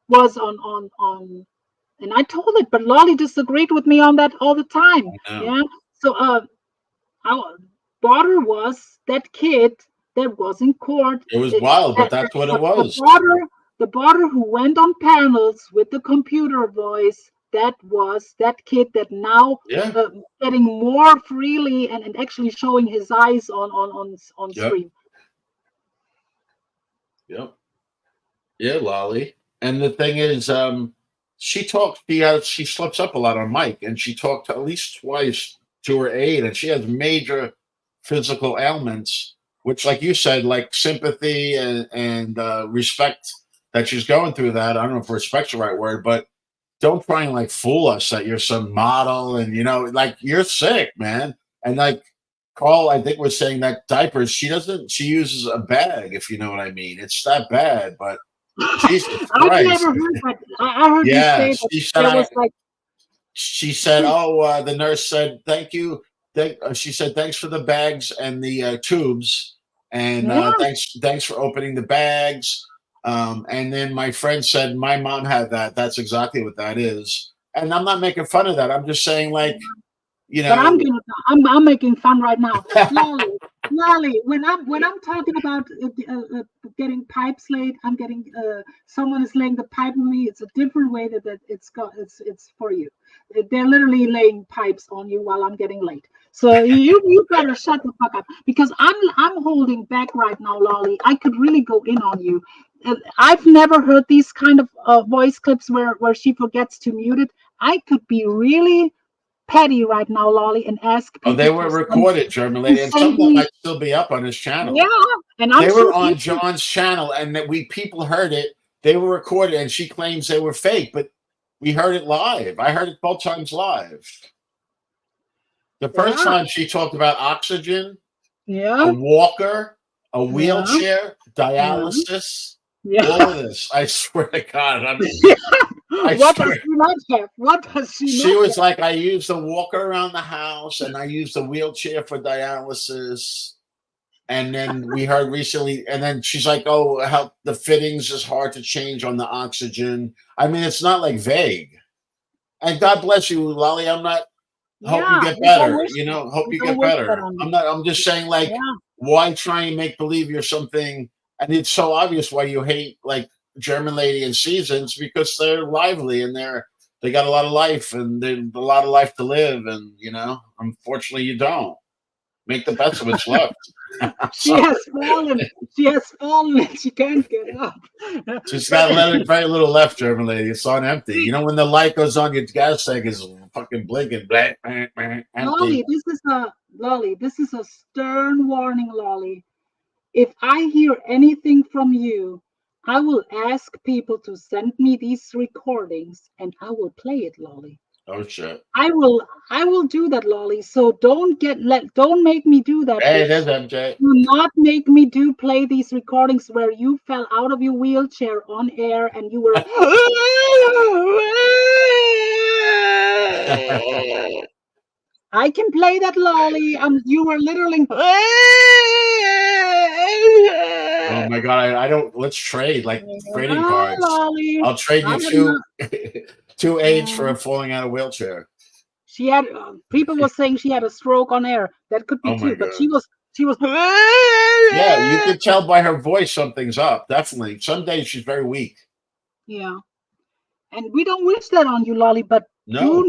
was on, and I told it, but Lolly disagreed with me on that all the time. Yeah. So our daughter was that kid that was in court. It was wild, but that's what it was. The daughter who went on panels with the computer voice. That was that kid that now getting more freely and actually showing his eyes on stream. Yep. Yeah, Lolly. And the thing is, she slips up a lot on mic, and she talked at least twice to her aide, and she has major physical ailments, which, like you said, like sympathy and respect that she's going through that. I don't know if respect's the right word, but don't try and like fool us that you're some model and like you're sick, man. And like Carl, I think was saying that diapers, she uses a bag, if you know what I mean. It's that bad, but Jesus Christ. I've never heard that. I heard you say that she said, oh, the nurse said, thank you. She said, thanks for the bags and the tubes. And thanks for opening the bags. And then my friend said, my mom had that. That's exactly what that is. And I'm not making fun of that. I'm just saying, like, But I'm making fun right now. Lolly, when I'm talking about getting pipes laid, I'm getting someone is laying the pipe on me. It's a different way that it's for you. They're literally laying pipes on you while I'm getting laid. So you better shut the fuck up, because I'm holding back right now, Lolly. I could really go in on you. I've never heard these kind of voice clips where she forgets to mute it. I could be really petty right now, Lolly, and ask people. Oh, they were recorded, German lady, and some of them might still be up on his channel. Yeah, and they were on John's channel, and that people heard it. They were recorded, and she claims they were fake, but we heard it live. I heard it both times live. The first time she talked about oxygen, a walker, a wheelchair, dialysis. All of this, I swear to God. What does she not have? What does she not She was like, I use the walker around the house and I use the wheelchair for dialysis. And then we heard recently, and then she's like, oh, how the fittings is hard to change on the oxygen. I mean, it's not like vague. And God bless you, Lolly. I'm not, hope you get better. Hope you get better. I'm just saying, like, why try and make believe you're something? And it's so obvious why you hate like German lady and Seasons, because they're lively and they got a lot of life and there's a lot of life to live. And unfortunately you don't. Make the best of what's left. She has fallen. She has fallen and she can't get up. She's got very little left, German lady. It's on empty. When the light goes on, your gas tank is fucking blinking. Lolly, this is a stern warning, Lolly. If I hear anything from you, I will ask people to send me these recordings and I will play it, Lolly. Oh shit. I will do that, Lolly. So don't make me do that. Hey, there's MJ. Do not make me play these recordings where you fell out of your wheelchair on air and you were I can play that, Lolly. You were literally oh my God, I don't. Let's trade like trading cards. Lolly. I'll trade you two aids for falling out of wheelchair. She had people were saying she had a stroke on air. That could be too, but she was. Yeah, you could tell by her voice something's up. Definitely. Some days she's very weak. Yeah, and we don't wish that on you, Lolly. But no.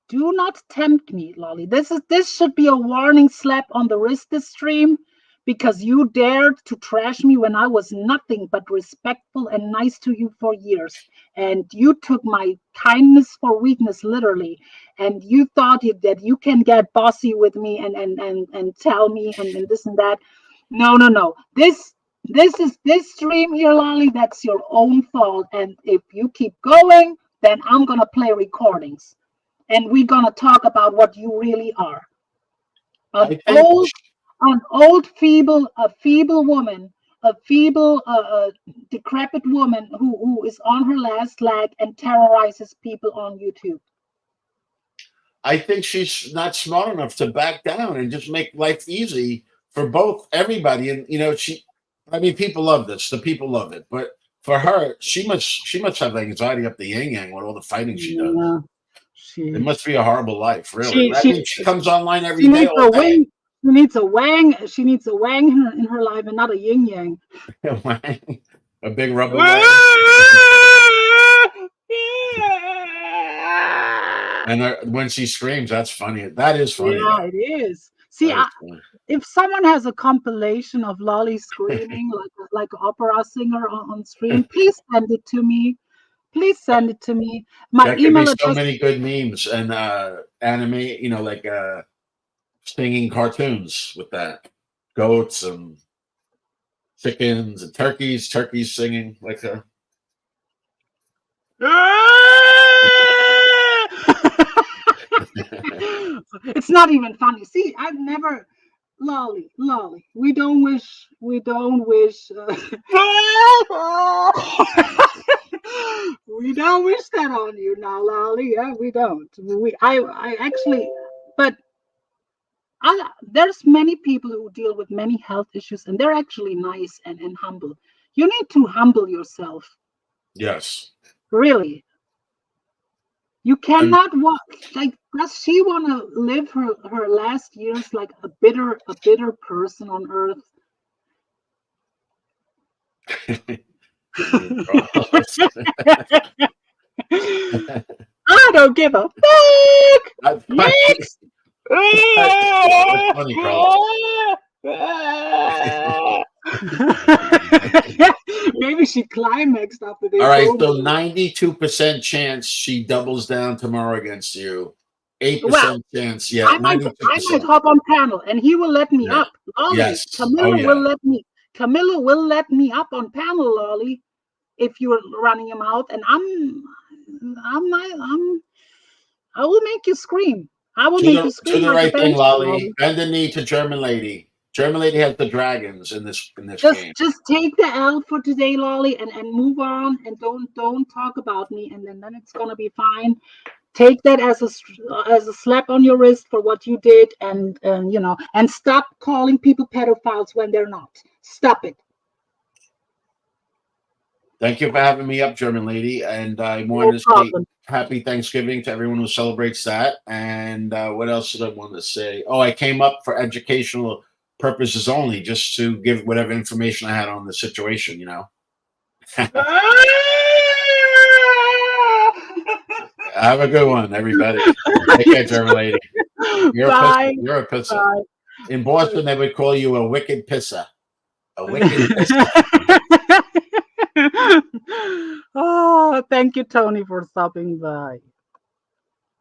Do not tempt me, Lolly. This should be a warning slap on the wrist this stream, because you dared to trash me when I was nothing but respectful and nice to you for years. And you took my kindness for weakness, literally. And you thought that you can get bossy with me and tell me and this and that. No. This stream here, Lolly, that's your own fault. And if you keep going, then I'm gonna play recordings. and we're gonna talk about what you really are. An I think old, a feeble woman, a feeble, decrepit woman who is on her last leg and terrorizes people on YouTube. I think she's not smart enough to back down and just make life easy for both everybody. And I mean, people love this. The people love it, but for her, she must have anxiety up the yin yang with all the fighting she does. Yeah, It must be a horrible life, really. she I she mean, she comes online every she day, needs all a day. wing. She needs a wang. She needs a wang in her life, and not a yin yang. A big rubber wang. And when she screams, that's funny. That is funny, Yeah, though. it is. See, That is funny. if someone has a compilation of Lolly screaming like an opera singer on stream, please send it to me. Please send it to me. My There could be email so address. many good memes and anime, like singing cartoons with that. Goats and chickens and turkeys singing like that. It's not even funny. See, I've never Lolly. We don't wish. We don't wish that on you now, Lolly. Yeah, we don't. I actually, but there's many people who deal with many health issues, and they're actually nice and humble. You need to humble yourself, Yes. really. You And cannot walk like. Does she want to live her last years like a bitter person on earth? I don't give a fuck. Next. That's funny, Carl. Maybe she climaxed after they. All right, told so her. 92% chance she doubles down tomorrow against you. 8% Well, chance, yeah, I might 92%. hop on panel and he will let me Yeah. up. Lolly, Yes. Camillo Oh, yeah. will let me. Camillo will let me up on panel, Lolly, if you're running him out. And I will make you scream. I will make you Do scream the like a right thing, banshee, Lolly. Lolly. Bend the knee to German lady. German lady has the dragons in this game. Just take the L for today, Lolly, and move on, and don't talk about me, and then it's gonna be fine. Take that as a slap on your wrist for what you did, and and stop calling people pedophiles when they're not. Stop it. Thank you for having me up, German lady. And I No wanted to say problem. happy Thanksgiving to everyone who celebrates that. And what else did I want to say? Oh, I came up for educational purposes only, just to give whatever information I had on the situation, Have a good one, everybody. Take care, German lady. You're Bye. a pisser. You're a pisser. Bye. In Boston, they would call you a wicked pisser. A wicked pisser. Oh, thank you, Tony, for stopping by.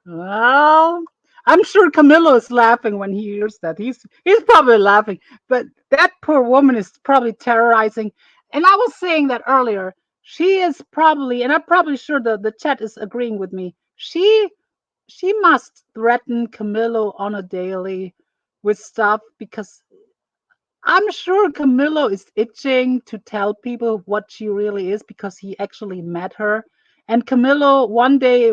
Well, I'm sure Camillo is laughing when he hears that. He's probably laughing, but that poor woman is probably terrorizing. And I was saying that earlier. She is probably, and I'm probably sure the chat is agreeing with me. She must threaten Camillo on a daily with stuff because I'm sure Camillo is itching to tell people what she really is because he actually met her. And Camillo, one day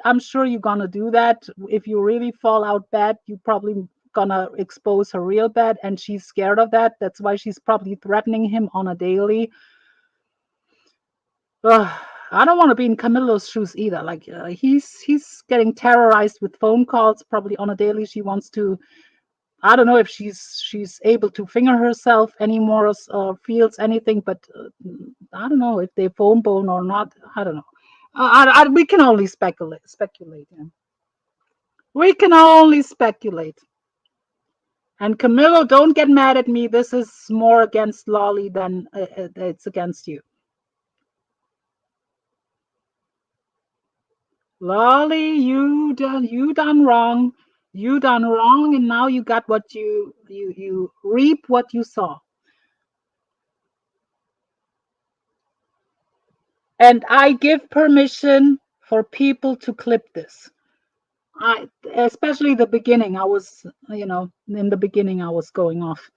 I'm sure you're gonna do that. If you really fall out bad, you probably gonna expose her real bad, and she's scared of that. That's why she's probably threatening him on a daily. I don't want to be in Camillo's shoes either. Like he's getting terrorized with phone calls probably on a daily. She wants to. I don't know if she's able to finger herself anymore or feels anything, but I don't know if they phone bone or not. I don't know. We can only speculate. Yeah. We can only speculate. And Camillo, don't get mad at me. This is more against Lolly than it's against you. Lolly, you done wrong. You done wrong, and now you got what you reap what you sow. And I give permission for people to clip this. Especially the beginning, I was, in the beginning, I was going off.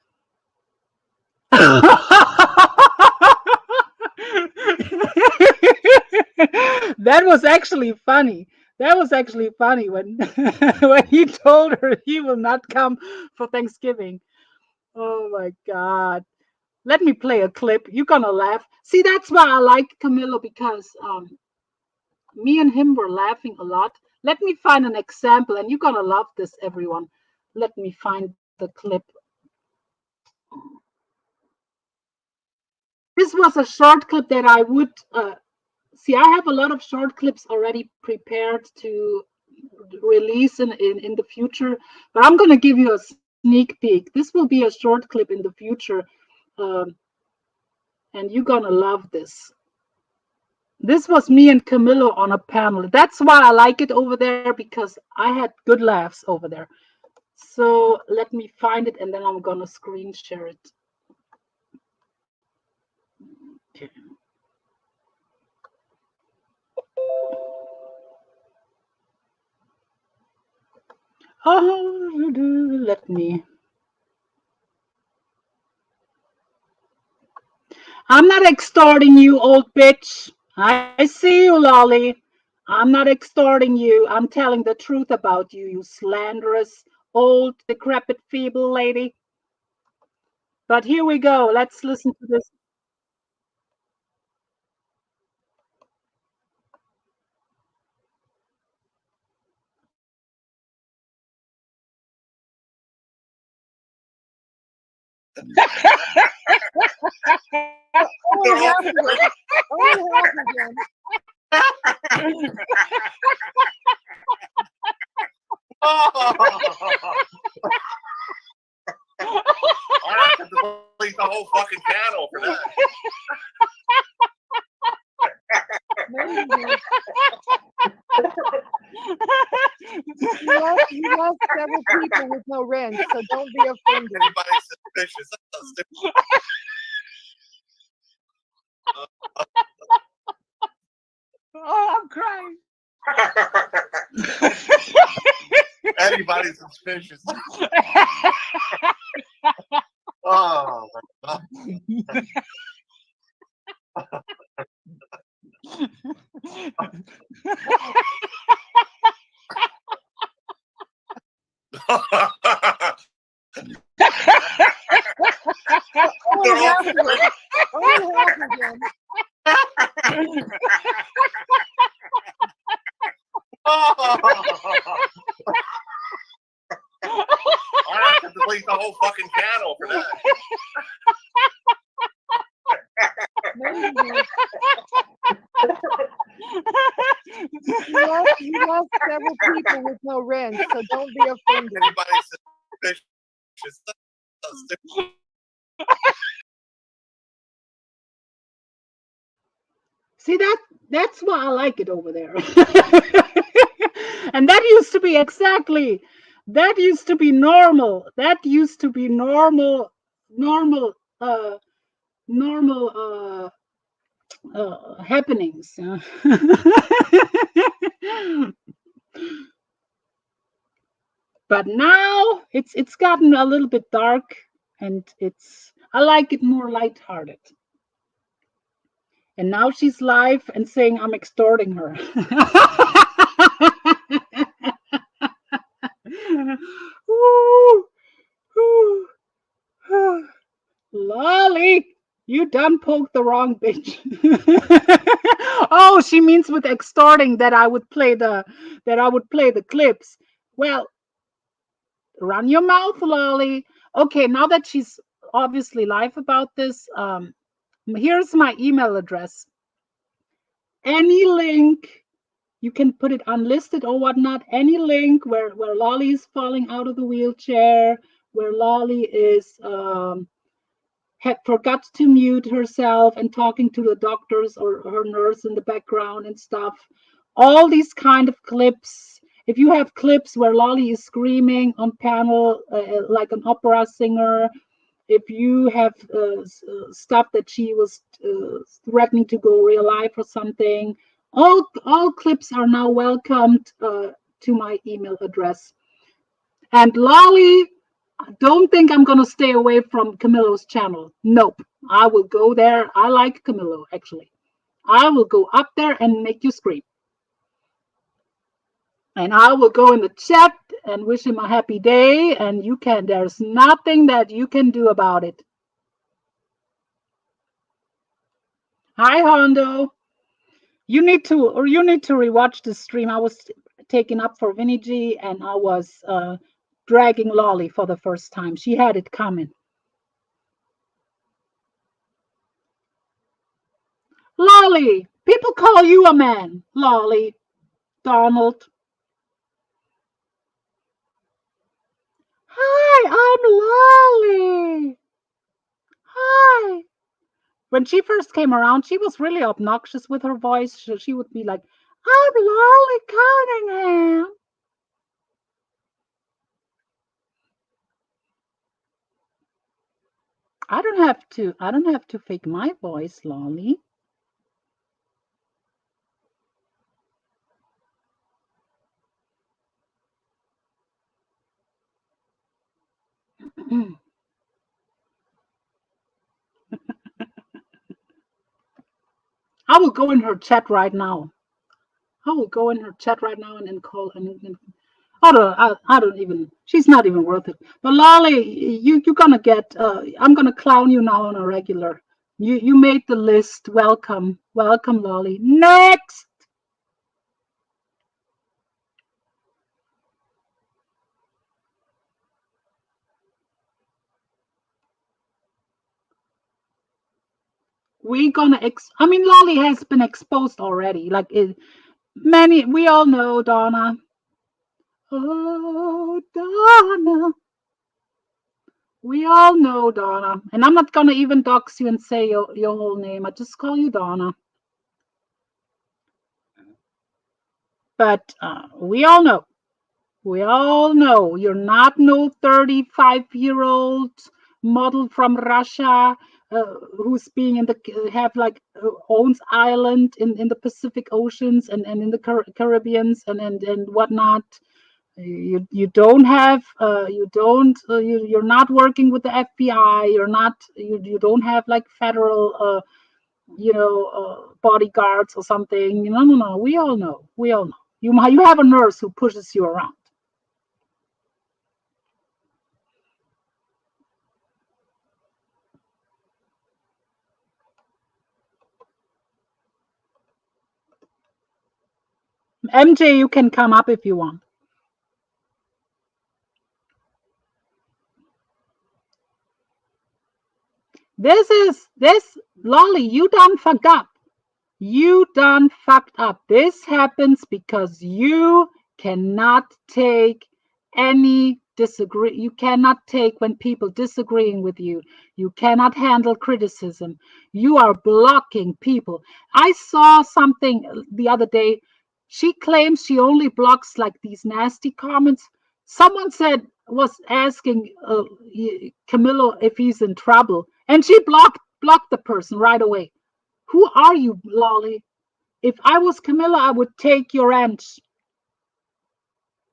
That was actually funny. That was actually funny when when he told her he will not come for Thanksgiving. Oh my God. Let me play a clip. You're gonna laugh. See, that's why I like Camillo, because me and him were laughing a lot. Let me find an example, and you're gonna love this, everyone. Let me find the clip. This was a short clip that I would see. I have a lot of short clips already prepared to release in the future, but I'm gonna give you a sneak peek. This will be a short clip in the future, um, and you're gonna love this. This was me and Camillo on a panel. That's why I like it over there, because I had good laughs over there. So let me find it, and then I'm gonna screen share it. Okay. Oh, let me. I'm not extorting you, old bitch. I see you, Lolly. I'm not extorting you. I'm telling the truth about you, you slanderous, old, decrepit, feeble lady. But here we go. Let's listen to this. Only half of them. Only half of them. I have to delete the whole fucking channel for that. You lost several people with no rent, so don't be offended. Anybody's suspicious. Oh, I'm crying. Anybody's suspicious. Oh my God. Only half of them. Only half of them. I have to delete the whole fucking channel for that. You lost several people with no rent, so don't be offended. Anybody's suspicious. See, that's why I like it over there. And that used to be exactly, that used to be normal. That used to be normal, normal happenings. But now it's gotten a little bit dark, and I like it more lighthearted. And now she's live and saying I'm extorting her. Ooh, ooh, ooh. Lolly, you done poked the wrong bitch. Oh, she means with extorting that I would play the clips. Well, run your mouth, Lolly. Okay, now that she's obviously live about this, here's my email address. Any link, you can put it unlisted or whatnot. Any link where Lolly is falling out of the wheelchair, where Lolly is had forgot to mute herself and talking to the doctors or her nurse in the background and stuff. All these kind of clips. If you have clips where Lolly is screaming on panel like an opera singer, if you have stuff that she was threatening to go real life or something, all clips are now welcomed to my email address. And Lolly, don't think I'm going to stay away from Camillo's channel. Nope. I will go there. I like Camillo, actually. I will go up there and make you scream. And I will go in the chat and wish him a happy day. And there's nothing that you can do about it. Hi, Hondo. You need to rewatch the stream. I was taken up for Vinny G and I was dragging Lolly for the first time. She had it coming. Lolly, people call you a man. Lolly, Donald. Hi, I'm Lolly. Hi. When she first came around, she was really obnoxious with her voice. She would be like, I'm Lolly Cunningham. I don't have to fake my voice, Lolly. I will go in her chat right now. And call and I don't even. She's not even worth it. But Lolly, you're gonna get. I'm gonna clown you now on a regular. You made the list. Welcome, Lolly. Next. We're gonna. Lolly has been exposed already. Like many. We all know Donna. Oh, Donna. We all know Donna. And I'm not gonna even dox you and say your whole name. I just call you Donna. But we all know. You're not no 35-year-old model from Russia who's being owns island in the Pacific Oceans and in the Caribbeans and whatnot. You're not working with the FBI. You don't have like federal bodyguards or something. No. We all know. You have a nurse who pushes you around. MJ, you can come up if you want. This Lolly, you done fucked up. This happens because you cannot take any disagree. You cannot take when people disagreeing with you. You cannot handle criticism. You are blocking people. I saw something the other day. She claims she only blocks like these nasty comments. Someone was asking Camillo if he's in trouble, and she blocked the person right away. Who are you, Lolly? If I was Camillo, I would take your wrench.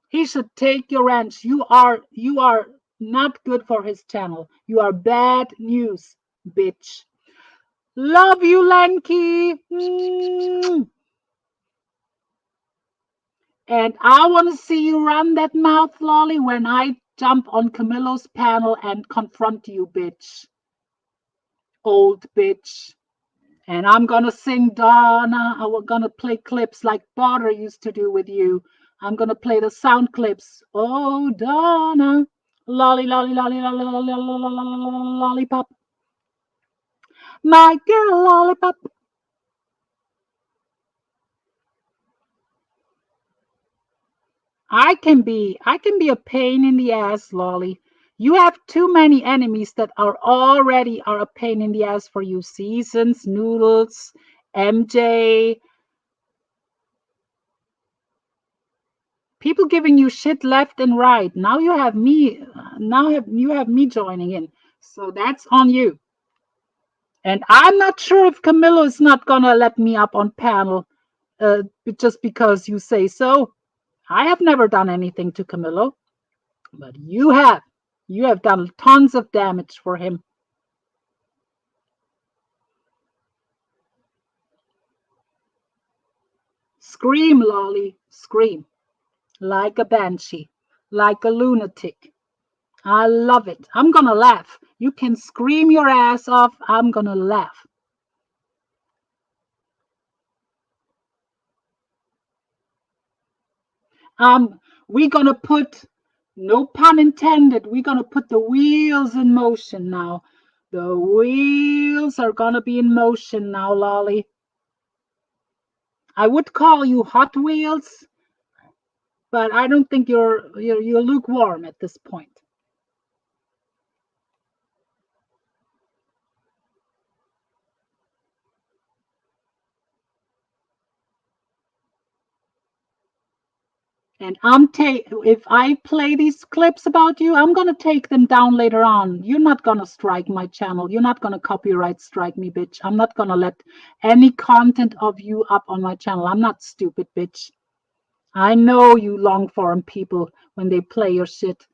He should take your wrench. You are not good for his channel. You are bad news, bitch. Love you, Lanky. And I want to see you run that mouth, Lolly, when I jump on Camillo's panel and confront you, bitch. Old bitch. And I'm going to sing Donna. I'm going to play clips like Butter used to do with you. I'm going to play the sound clips. Oh, Donna. Lolly, lolly, lolly, lolly, lolly, lolly, lollipop. My girl, lollipop. I can be a pain in the ass, Lolly. You have too many enemies that are already a pain in the ass for you. Seasons, Noodles, MJ. People giving you shit left and right. Now you have me. You have me joining in. So that's on you. And I'm not sure if Camillo is not gonna let me up on panel just because you say so. I have never done anything to Camillo, but you have. You have done tons of damage for him. Scream, Lolly, scream. Like a banshee, like a lunatic. I love it. I'm gonna laugh. You can scream your ass off. I'm gonna laugh. We're gonna put, no pun intended, we're gonna put the wheels in motion now. The wheels are gonna be in motion now, Lolly. I would call you Hot Wheels, but I don't think you're lukewarm at this point. And if I play these clips about you, I'm gonna take them down later on. You're not gonna strike my channel. You're not gonna copyright strike me, bitch. I'm not gonna let any content of you up on my channel. I'm not stupid, bitch. I know you long form people when they play your shit.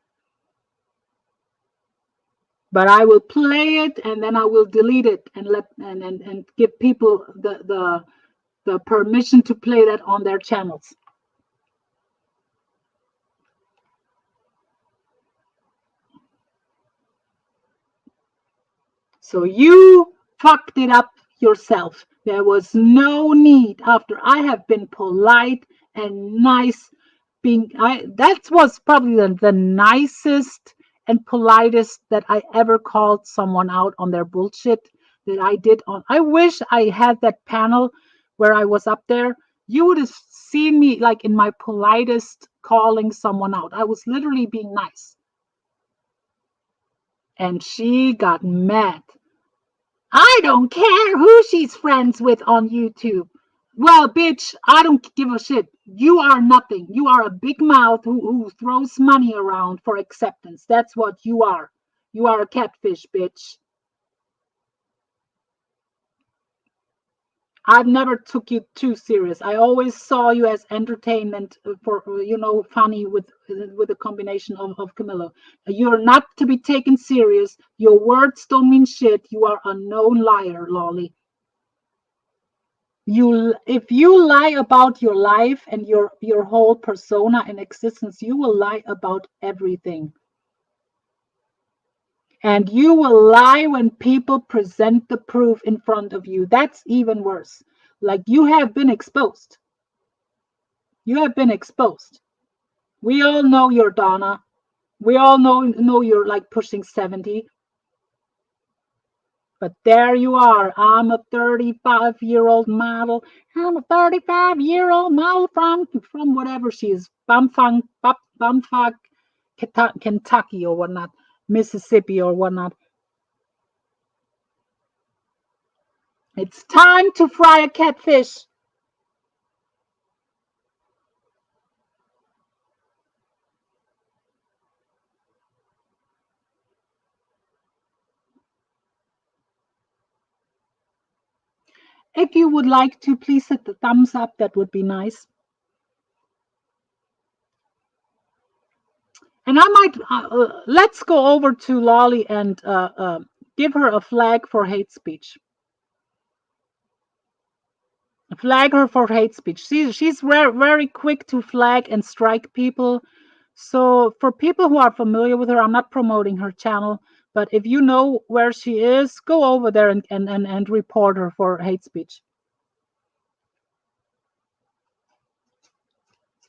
But I will play it and then I will delete it and and give people the permission to play that on their channels. So you fucked it up yourself. There was no need, after I have been polite and nice, that was probably the nicest and politest that I ever called someone out on their bullshit that I did on. I wish I had that panel where I was up there. You would have seen me like in my politest calling someone out. I was literally being nice. And she got mad. I don't care who she's friends with on YouTube. Well, bitch, I don't give a shit. You are nothing. You are a big mouth who throws money around for acceptance. That's what you are. You are a catfish, bitch. I've never took you too serious. I always saw you as entertainment for, funny with a combination of Camillo. You're not to be taken serious. Your words don't mean shit. You are a known liar, Lolly. If you lie about your life and your whole persona and existence, you will lie about everything. And you will lie when people present the proof in front of you. That's even worse. Like, you have been exposed. You have been exposed. We all know you're Donna. We all know you're like pushing 70. But there you are. I'm a 35-year-old model. I'm a 35-year-old model from whatever she is. Bumfuck, Kentucky or whatnot. Mississippi or whatnot. It's time to fry a catfish. If you would like to, please hit the thumbs up. That would be nice. And I might, let's go over to Lolly and give her a flag for hate speech. Flag her for hate speech. She's very quick to flag and strike people. So for people who are familiar with her, I'm not promoting her channel, but if you know where she is, go over there and report her for hate speech.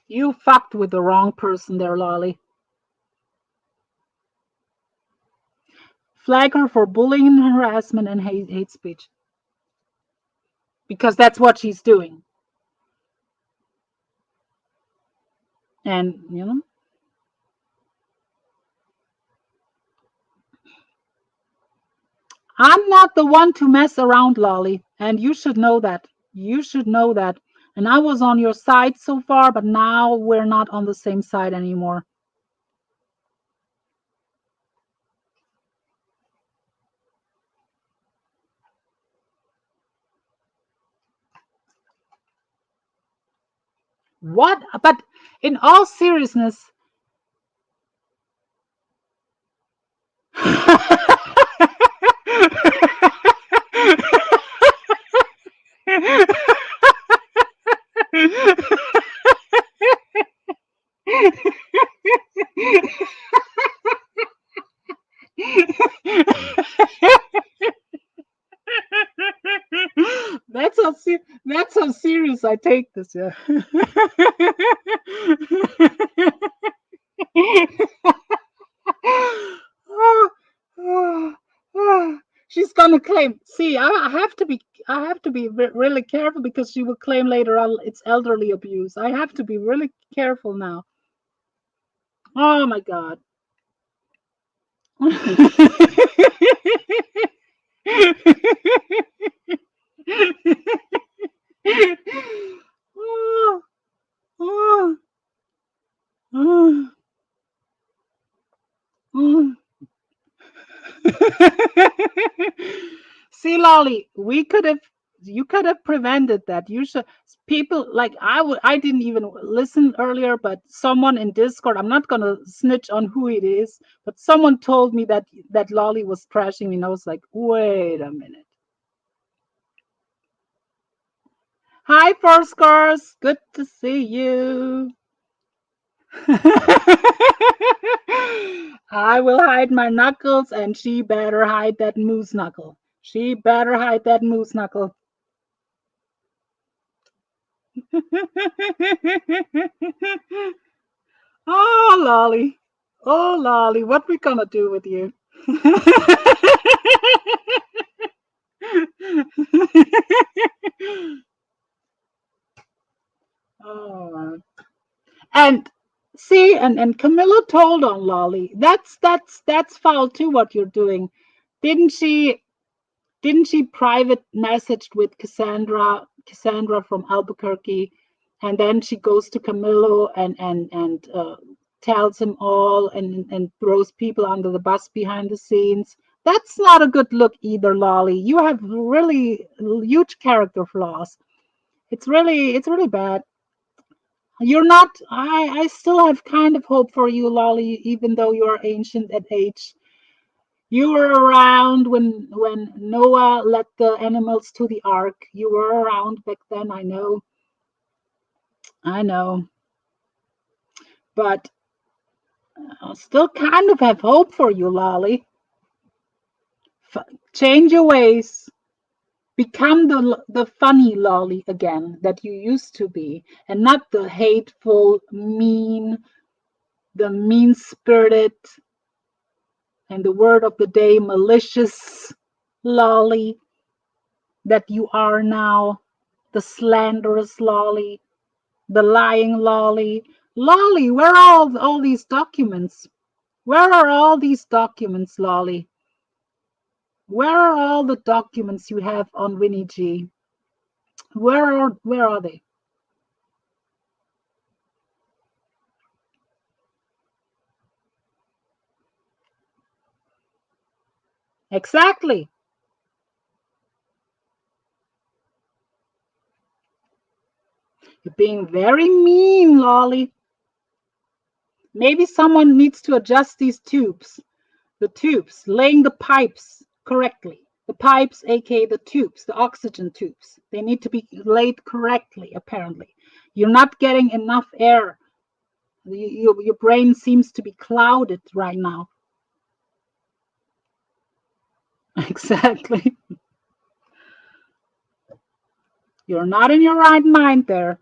You fucked with the wrong person there, Lolly. Flag her for bullying and harassment and hate speech. Because that's what she's doing. And, I'm not the one to mess around, Lolly. And you should know that. You should know that. And I was on your side so far, but now we're not on the same side anymore. What? But in all seriousness, that's how serious I take this. Yeah. Oh, oh, oh. She's gonna claim. See, I have to be. I have to be really careful because she will claim later on it's elderly abuse. I have to be really careful now. Oh my God. Oh, oh, oh, oh. See, Lolly, you could have prevented that. You should, people like I didn't even listen earlier, but someone in Discord, I'm not gonna snitch on who it is, but someone told me that Lolly was trashing me, and I was like, wait a minute. Hi, First Cars, good to see you. I will hide my knuckles, and she better hide that moose knuckle. She better hide that moose knuckle. Oh, Lolly. Oh, Lolly, what we gonna do with you? Oh. And see, and Camillo told on Lolly. That's foul too. What you're doing, didn't she? Didn't she private messaged with Cassandra from Albuquerque, and then she goes to Camillo and tells him all and throws people under the bus behind the scenes. That's not a good look either, Lolly. You have really huge character flaws. It's really bad. You're not. I still have kind of hope for you, Lolly, even though you are ancient at age. You were around when Noah led the animals to the ark. You were around back then, I know. But I still kind of have hope for you, Lolly. Change your ways. Become the funny Lolly again that you used to be, and not the hateful, the mean-spirited, and the word of the day, malicious Lolly that you are now, the slanderous Lolly, the lying Lolly. Lolly, where are all these documents? Where are all these documents, Lolly? Where are all the documents you have on Winnie G? Where are they? Exactly. You're being very mean, Lolly. Maybe someone needs to adjust these tubes. The tubes, laying the pipes correctly. The pipes, aka the tubes, the oxygen tubes. They need to be laid correctly, apparently. You're not getting enough air. Your brain seems to be clouded right now. Exactly. You're not in your right mind there.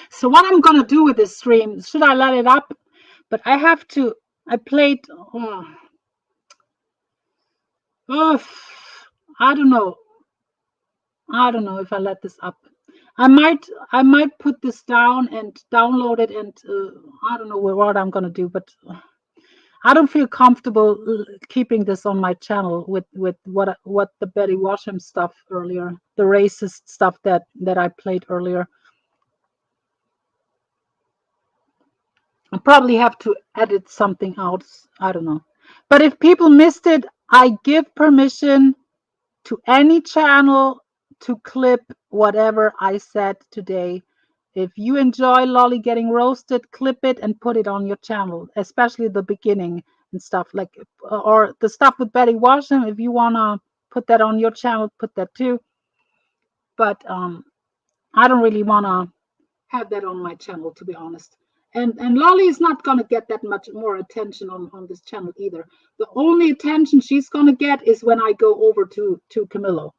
So what I'm gonna do with this stream, should I let it up? But I have to, I played, I don't know if I let this up. I might put this down and download it, and I don't know what I'm gonna do, but I don't feel comfortable keeping this on my channel with what the Betty Washam stuff earlier, the racist stuff that I played earlier. I probably have to edit something out. I don't know. But if people missed it, I give permission to any channel to clip whatever I said today. If you enjoy Lolly getting roasted, clip it and put it on your channel, especially the beginning and stuff like, or the stuff with Betty Washam. If you wanna put that on your channel, put that too. But I don't really wanna have that on my channel, to be honest. And Lolly is not gonna get that much more attention on this channel either. The only attention she's gonna get is when I go over to Camillo.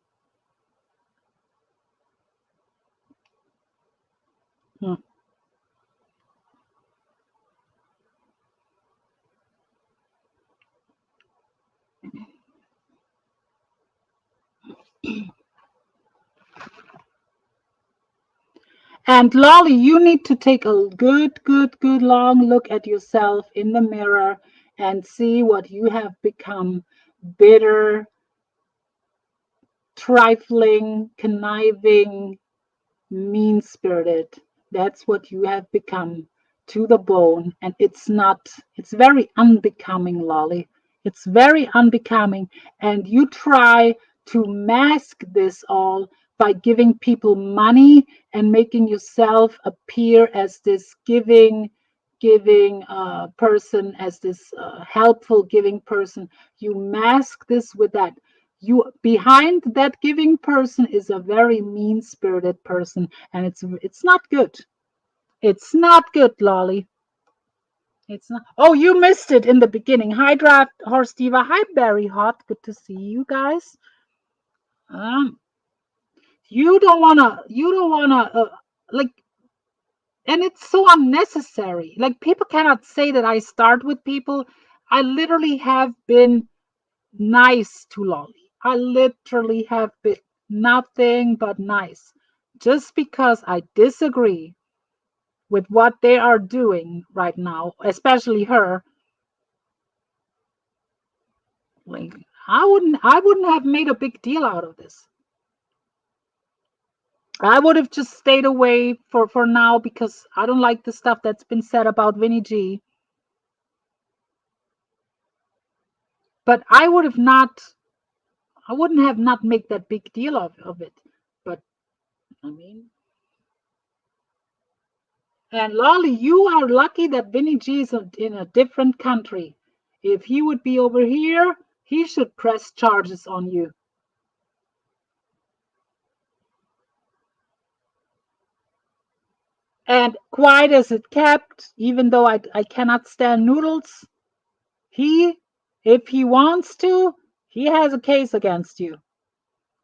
And Lolly, you need to take a good long look at yourself in the mirror and see what you have become. Bitter, trifling, conniving, mean-spirited. That's what you have become to the bone. And it's very unbecoming, Lolly. It's very unbecoming. And you try to mask this all by giving people money and making yourself appear as this giving person, as this helpful giving person. You mask this with that. You behind that giving person is a very mean-spirited person, and it's not good. It's not good, Lolly. It's not. Oh, you missed it in the beginning. Hi, Draft Horse Diva. Hi, Barry Hot. Good to see you guys. You don't wanna like, and it's so unnecessary. Like, people cannot say that I start with people. I literally have been nice to Lolly. I literally have been nothing but nice. Just because I disagree with what they are doing right now, especially her, like, I wouldn't have made a big deal out of this. I would have just stayed away for now, because I don't like the stuff that's been said about Vinny G. But I wouldn't have not make that big deal of it. But I mean, and Lolly, you are lucky that Vinny G is in a different country. If he would be over here, he should press charges on you. And quiet as it kept, even though I cannot stand Noodles, if he wants to, he has a case against you.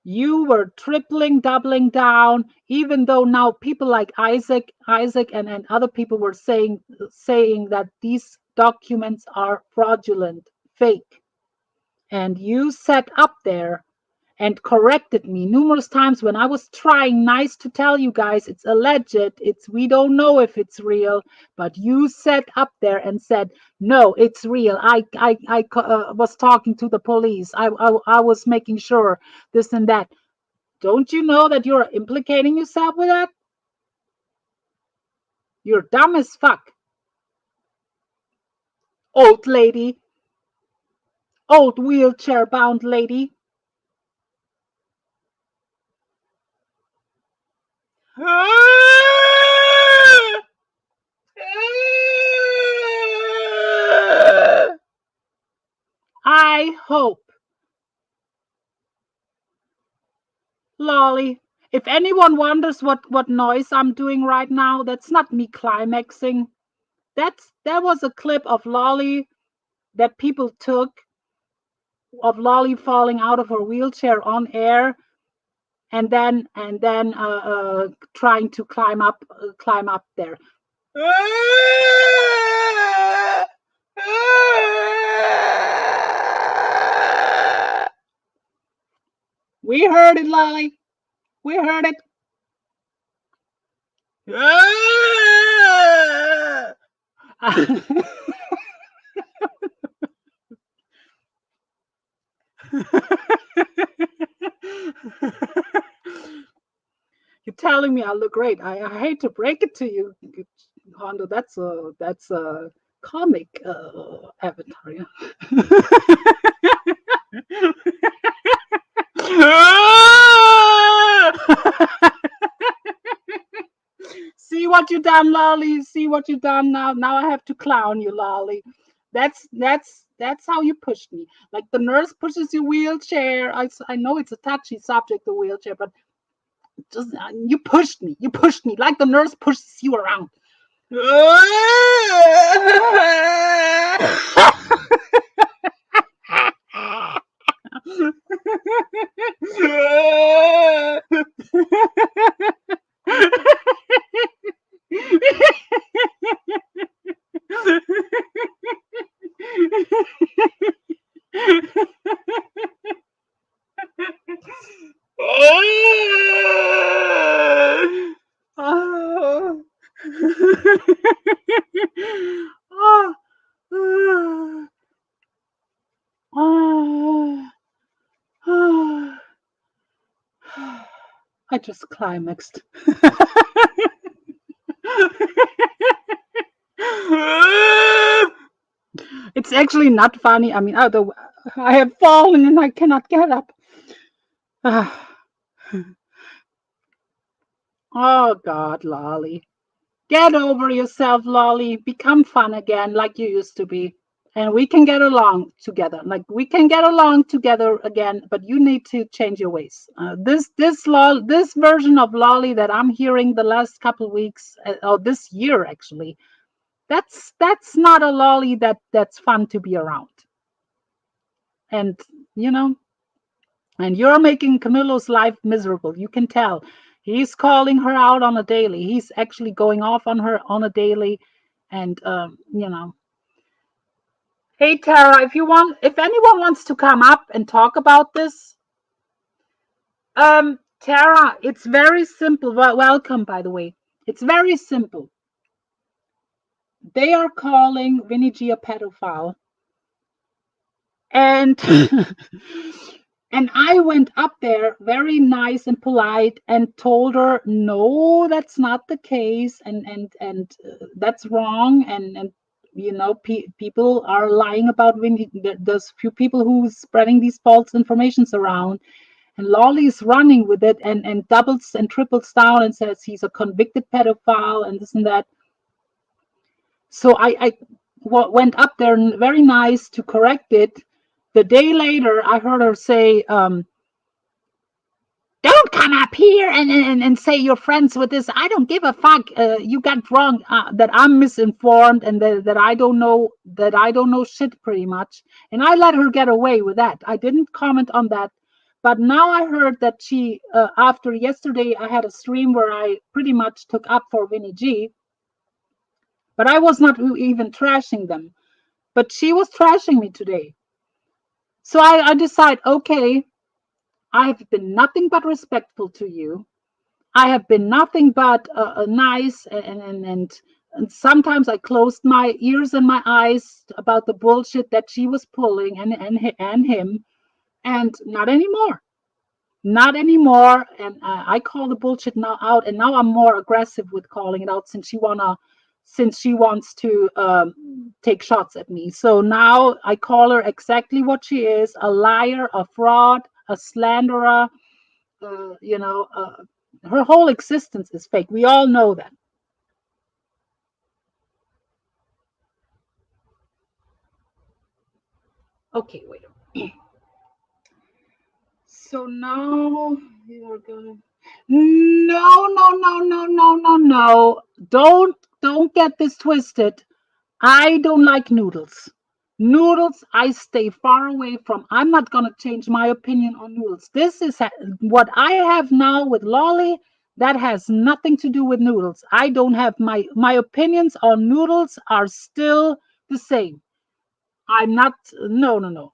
You were tripling, doubling down, even though now people like Isaac and other people were saying that these documents are fraudulent, fake. And you sat up there and corrected me numerous times when I was trying nice to tell you guys it's alleged, we don't know if it's real, but you sat up there and said, no, it's real. I was talking to the police. I was making sure this and that. Don't you know that you're implicating yourself with that? You're dumb as fuck. Old lady. Old wheelchair-bound lady. I hope, Lolly, if anyone wonders what noise I'm doing right now, that's not me climaxing. That was a clip of Lolly that people took of Lolly falling out of her wheelchair on air, and then trying to climb up there. We heard it, Lolly. We heard it. You're telling me I look great. I hate to break it to you, Hondo, that's a comic avatar. Yeah. See what you done, Lolly. See what you done now. Now I have to clown you, Lolly. That's how you pushed me. Like the nurse pushes your wheelchair. I know it's a touchy subject, the wheelchair, but just you pushed me. You pushed me like the nurse pushes you around. Oh. I just climaxed. It's actually not funny. I mean, I have fallen and I cannot get up. Oh God, Lolly. Get over yourself, Lolly. Become fun again like you used to be. And we can get along together. Like we can get along together again, but you need to change your ways. This version of Lolly that I'm hearing the last couple of weeks, or this year actually, that's not a Lolly that's fun to be around. And and you're making Camillo's life miserable. You can tell. He's calling her out on a daily. He's actually going off on her on a daily. And, Hey, Tara, if anyone wants to come up and talk about this, Tara, it's very simple. Welcome, by the way. It's very simple. They are calling Vinny G a pedophile. And and I went up there very nice and polite and told her, no, that's not the case, and that's wrong, and people are lying about Vinny. There's few people who's spreading these false informations around, and Lolly's running with it and doubles and triples down and says he's a convicted pedophile and this and that. So I went up there and very nice to correct it. The day later, I heard her say, don't come up here and say you're friends with this. I don't give a fuck. You got wrong, that I'm misinformed and that I don't know shit pretty much. And I let her get away with that. I didn't comment on that. But now I heard that she, after yesterday, I had a stream where I pretty much took up for Vinny G. But I was not even trashing them. But she was trashing me today. So I decide, okay, I have been nothing but respectful to you. I have been nothing but nice, and sometimes I closed my ears and my eyes about the bullshit that she was pulling and him, and not anymore. Not anymore. And I call the bullshit now out, and now I'm more aggressive with calling it out since she wants to take shots at me. So now I call her exactly what she is: a liar, a fraud, a slanderer. Her whole existence is fake. We all know that. Okay, wait. So now you're gonna. No. Don't get this twisted. I don't like Noodles. Noodles, I stay far away from. I'm not going to change my opinion on Noodles. This is what I have now with Lolly. That has nothing to do with Noodles. I don't have my opinions on Noodles are still the same. I'm not. No.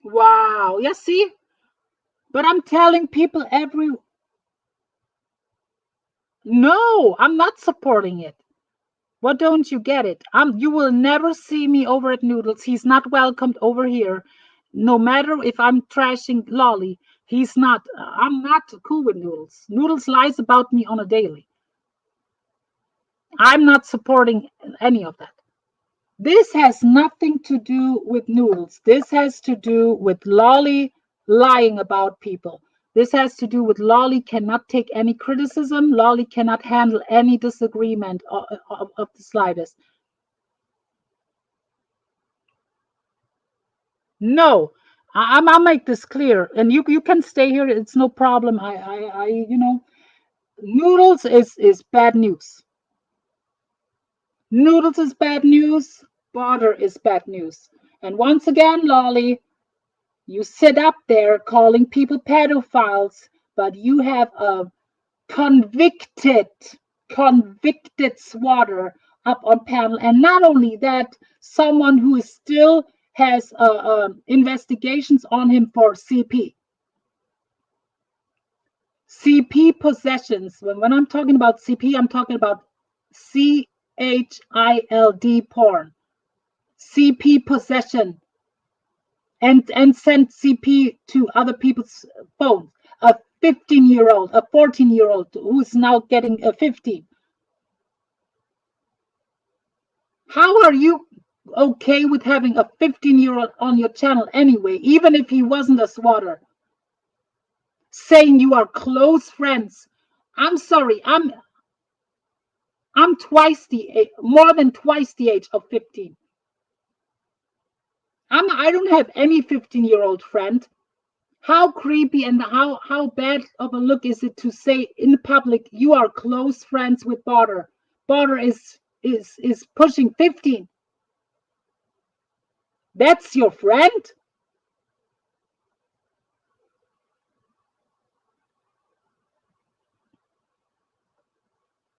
Wow. Yeah, see? But I'm telling people No, I'm not supporting it. What don't you get it? You will never see me over at Noodles. He's not welcomed over here. No matter if I'm trashing Lolly. He's not. I'm not cool with Noodles. Noodles lies about me on a daily. I'm not supporting any of that. This has nothing to do with Noodles. This has to do with Lolly lying about people. This has to do with Lolly cannot take any criticism. Lolly cannot handle any disagreement of the slightest. No, I'll make this clear, and you can stay here. It's no problem. Noodles is bad news. Noodles is bad news. Butter is bad news. And once again, Lolly, you sit up there calling people pedophiles, but you have a convicted swatter up on panel. And not only that, someone who is still has investigations on him for CP. CP possessions. When I'm talking about CP, I'm talking about CHILD porn. CP possession. And sent CP to other people's phones. A 15-year-old, a 14-year-old who's now getting a 15. How are you okay with having a 15-year-old on your channel anyway, even if he wasn't a swatter? Saying you are close friends. I'm sorry, I'm more than twice the age of 15. I don't have any 15-year-old friend. How creepy and how bad of a look is it to say in public you are close friends with Butter? Butter is pushing 15. That's your friend?